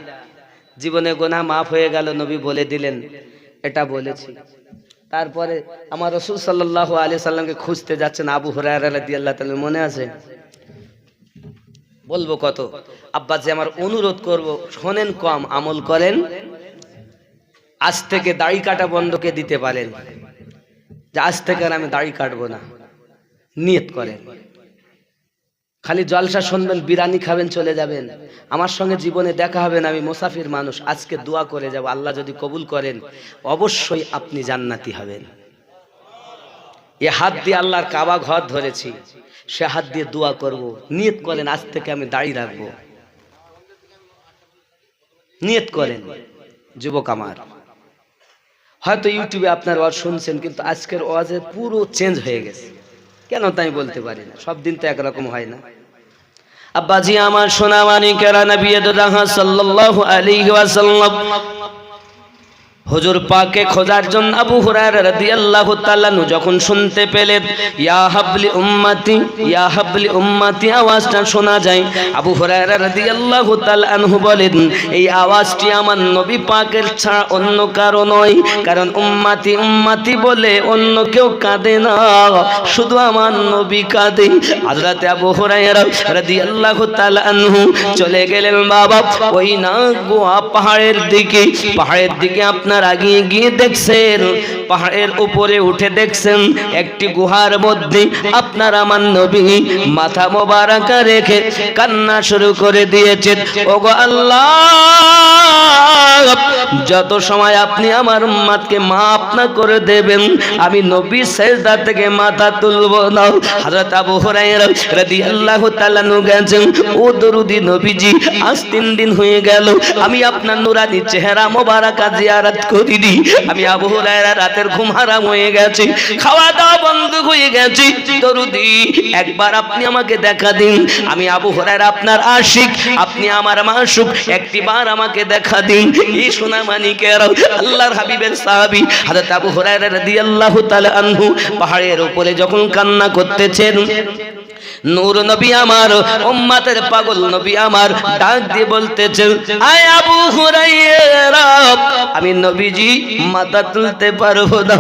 জীবনে গোনাহ মাফ হয়ে গেল, নবী বলে দিলেন এটা বলেছি। তারপরে আমার রাসূল সাল্লাল্লাহু আলাইহি সাল্লামকে খুঁজতে যাচ্ছেন আবু হুরায়রা রাদিয়াল্লাহু তাআলা, মনে আছে? বলবো কত? আব্বা যে আমার অনুরোধ করব, শোনেন কম আমল করেন। আজ থেকে দাড়ি কাটা বন্ধকে দিতে পারেন, যে আজ থেকে আর আমি দাড়ি কাটবো না, নিয়ত করেন। খালি জলসা শুনবেন, বিরিয়ানি খাবেন, চলে যাবেন। আমার সঙ্গে জীবনে দেখা হবে না, আমি মুসাফির মানুষ। আজকে দোয়া করে যাব, আল্লাহ যদি কবুল করেন অবশ্যই আপনি জান্নাতি হবেন। এ হাত দিয়ে আল্লাহর কাবা ঘর ধরেছি, সে হাত দিয়ে দোয়া করব। নিয়ত করেন আজ থেকে আমি দাড়ি রাখবো, নিয়ত করেন। যুবক আমার, হয়তো ইউটিউবে আপনার ওয়াজ শুনছেন, কিন্তু আজকের ওয়াজে পুরো চেঞ্জ হয়ে গেছে। কেন তাই বলতে পারি না, সব দিন তো একরকম হয় না। আব্বাজি আমার সোনা মানিকেরা, নবী সাল্লাল্লাহু আলাইহি ওয়াসাল্লাম হুজুর পাকে খোঁজার জন্য আবু হুরায়রা রাদিয়াল্লাহু তাআলা যখন শুনতে পেলেন ইয়া হাবলি উম্মতি, ইয়া হাবলি উম্মতি আওয়াজটা শোনা যায়, আবু হুরায়রা রাদিয়াল্লাহু তাআলা আনহু বলেন এই আওয়াজটি আমার নবী পাকের ছাড়া অন্য কারো নয়, কারণ উম্মতি উম্মতি বলে অন্য কেউ কাঁদে না, শুধু আমার নবী কাঁদে। হযরত আবু হুরায়রা রাদিয়াল্লাহু তাআলা আনহু চলে গেলেন বাবা ওই না গোয়া পাহাড়ের দিকে। পাহাড়ের দিকে আপনার আগে গিয়ে দেখছেন, পাহাড়ের উপরে উঠে দেখছেন একটি গুহার মধ্যে আপনার আমার নবী মাথা মোবারক রেখে কান্না শুরু করে দিয়েছেন। ওগো আল্লাহ, যত সময় আপনি আমার উম্মতকে মাফ না করে দেবেন আমি নবী সিজদা থেকে মাথা তুলব না। হযরত আবু হুরায়রা রাদিয়াল্লাহু তাআলা গেছেন, ও দরুদি নবীজি, আজ 3 দিন হয়ে গেল আমি আপনার নুরানি চেহারা মোবারক জিয়ারত করিনি। আমি আবু হুরায়রা রাতের ঘুম হারাম হয়ে গেছে, খাওয়া দাওয়া বন্ধ হয়ে গেছে। দরুদি একবার আপনি আমাকে দেখা দিন, আমি আবু হুরায়রা আপনার আশিক, আপনি আমার মাশুক, একটিবার আমাকে দেখা দিন। এই সোনা মানিকেরা, আল্লাহর হাবিবের সাহাবী হযরত আবু হুরায়রা রাদিয়াল্লাহু তাআলা আনহু পাহাড়ের উপরে যখন কান্না করতেছেন, নূর নবী আমার, উম্মতের পাগল নবী আমার ডাক দিয়ে বলতেছেন, আয় আবু হুরায়রা, আমি নবীজি মাথা তুলতে পারবো না।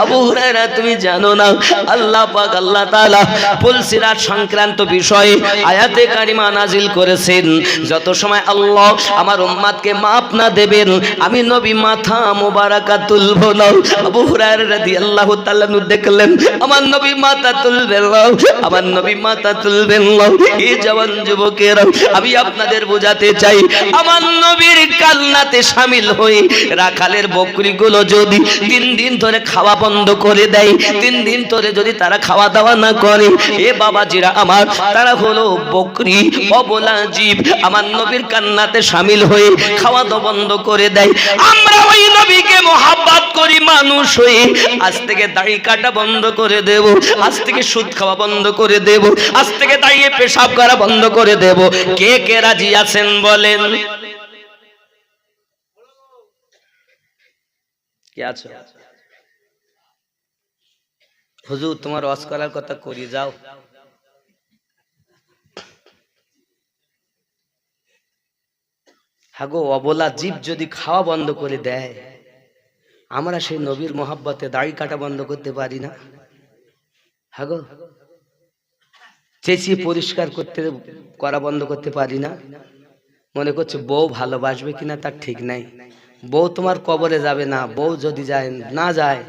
আবু হুরায়রা, তুমি জানো না আল্লাহ পাক আল্লাহ তাআলা ফুলসিরাত সংক্রান্ত বিষয়ে আয়াতে কারিমা নাজিল করেছেন, যত সময় আল্লাহ আমার উম্মতকে মাফ না দেবেন আমি নবী মাথা মোবারকা তুলবো না। আবু হুরায়রা রাদিয়াল্লাহু তাআলা দেখলেন আমার নবী মাথা তুলবেন না, আমার নবী মাথা তুলবেন না। এই জওয়ান যুবকেরা, আমি আপনাদের বোঝাতে চাই আমার নবীর কান্নাতে শামিল হয়ে রাখালের বকরিগুলো যদি 3 দিন ধরে খাওয়া বন্ধ করে দেয়, 3 দিন ধরে যদি তারা খাওয়া দাওয়া না করে, এ বাবাজিরা আমার, তারা হলো বকরি অবলা জীব, আমার নবীর কান্নাতে শামিল হয়ে খাওয়া দাওয়া বন্ধ করে দেয়। আমরা ওই নবীকে মোহাব্বত করি মানুষ হয়ে, আজ থেকে দাড়ি কাটা বন্ধ করে দেব, আজ থেকে সুদ খাওয়া বন্ধ করে দেব, আজ থেকে দাঁড়িয়ে পেশাব করা বন্ধ করে দেব। কে কে রাজি আছেন বলেন? কে আছো? হুজুর তোমার ওয়াজ করার কথা করি, যাও। হাগো, অবলা জীব যদি খাওয়া বন্ধ করে দেয়, আমরা সেই নবীর মোহাব্বতে দাড়ি কাটা বন্ধ করতে পারি না? হাগো, চেঁচিয়ে পরিষ্কার করা বন্ধ করতে পারি না? মনে করছে বউ ভালোবাসবে কিনা তার ঠিক নাই। বউ তোমার কবরে যাবে না, বউ যদি যায় না যায়,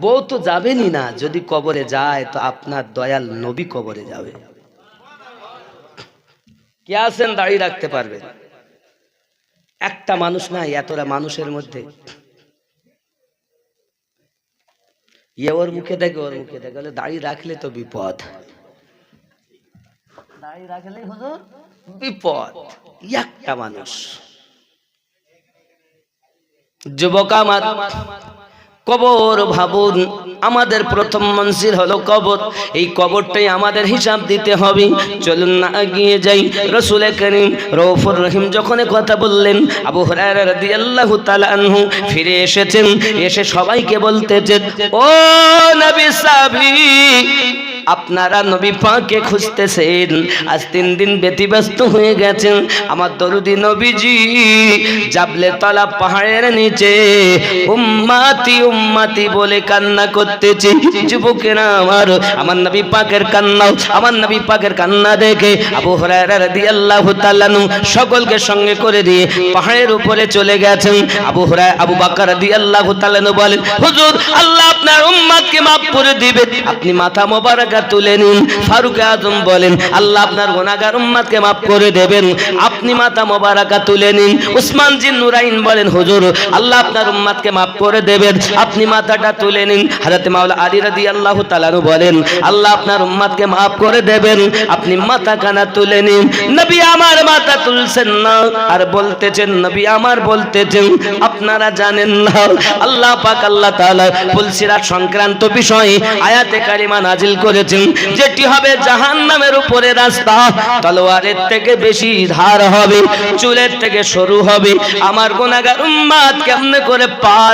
বউ তো যাবেনই না, যদি কবরে যায় তো আপনার দয়াল নবী কবরে যাবে। কে আছেন দাঁড়িয়ে রাখতে পারবে? একটা মানুষ নাই, এতটা মানুষের মধ্যে ওর মুখে দেখে ওর মুখে দেখে, দাঁড়িয়ে রাখলে তো বিপদ, দাঁড়িয়ে রাখলে হুজুর বিপদ। একটা মানুষ। যুবক আমার, কবর ভাবুন, আমাদের প্রথম মঞ্জিল হলো কবর, এই কবরটাই আমাদের হিসাব দিতে হবে। চলুন না এগিয়ে যাই। রাসূল করিম রউফুর রহিম যখন কথা বললেন, আবু হুরায়রা রাদিয়াল্লাহু তাআলা আনহু ফিরে এসেছেন, এসে সবাইকে বলতেছেন, ও নবী সাহাবী, আপনারা নবী পাককে খুঁজতেছেন, আজ 3 দিন ব্যতিব্যস্ত হয়ে গেছেন। আমার দরুদি নবীজি জাবলে তলা পাহাড়ের নিচে উম্মতি উম্মতি বলে কান্না করতেছে। যুবকেরা আমার নবী পাকের কান্না, আমার নবী পাকের কান্না দেখে আবু হুরায়রা রাদিয়াল্লাহু তাআলা সকলকে সঙ্গে করে দিয়ে পাহাড়ের উপরে চলে গেছেন। আবু বকর রাদিয়াল্লাহু তাআলা বলেন, হুজুর, আল্লাহ আপনার উম্মতকে মাফ করে দিবেন, আপনি মাথা মোবারক মোবারকা তুলে নিন। ফারুক আজম বলেন, আল্লাহ আপনার গুনাহগার উম্মতকে মাফ করে দেবেন, আপনি মাথা মোবারকা তুলে নিন। উসমান জিন নুরাইন বলেন, হুজুর আল্লাহ আপনার উম্মতকে মাফ করে দেবেন, আপনি মাথাটা তুলে নিন। হযরত মাওলানা আলী রাদিয়াল্লাহু তাআলা বলেন, আল্লাহ আপনার উম্মতকে মাফ করে দেবেন, আপনি মাথা কানা তুলে নিন। নবী আমার মাথা তুলছেন না, আর বলতেছেন নবী আমার বলতেছেন, আপনারা জানেন না আল্লাহ পাক আল্লাহ তাআলা ফুলসিরাত সংক্রান্ত বিষয়ে আয়াতে কারিমা নাজিল করেছেন, যেটি হবে জাহান্নামের উপরে রাস্তা, তলোয়ারের থেকে বেশি ধার হবে, চুলের থেকে সরু হবে। আমার গুনাহগার উম্মত কেমনে করে পার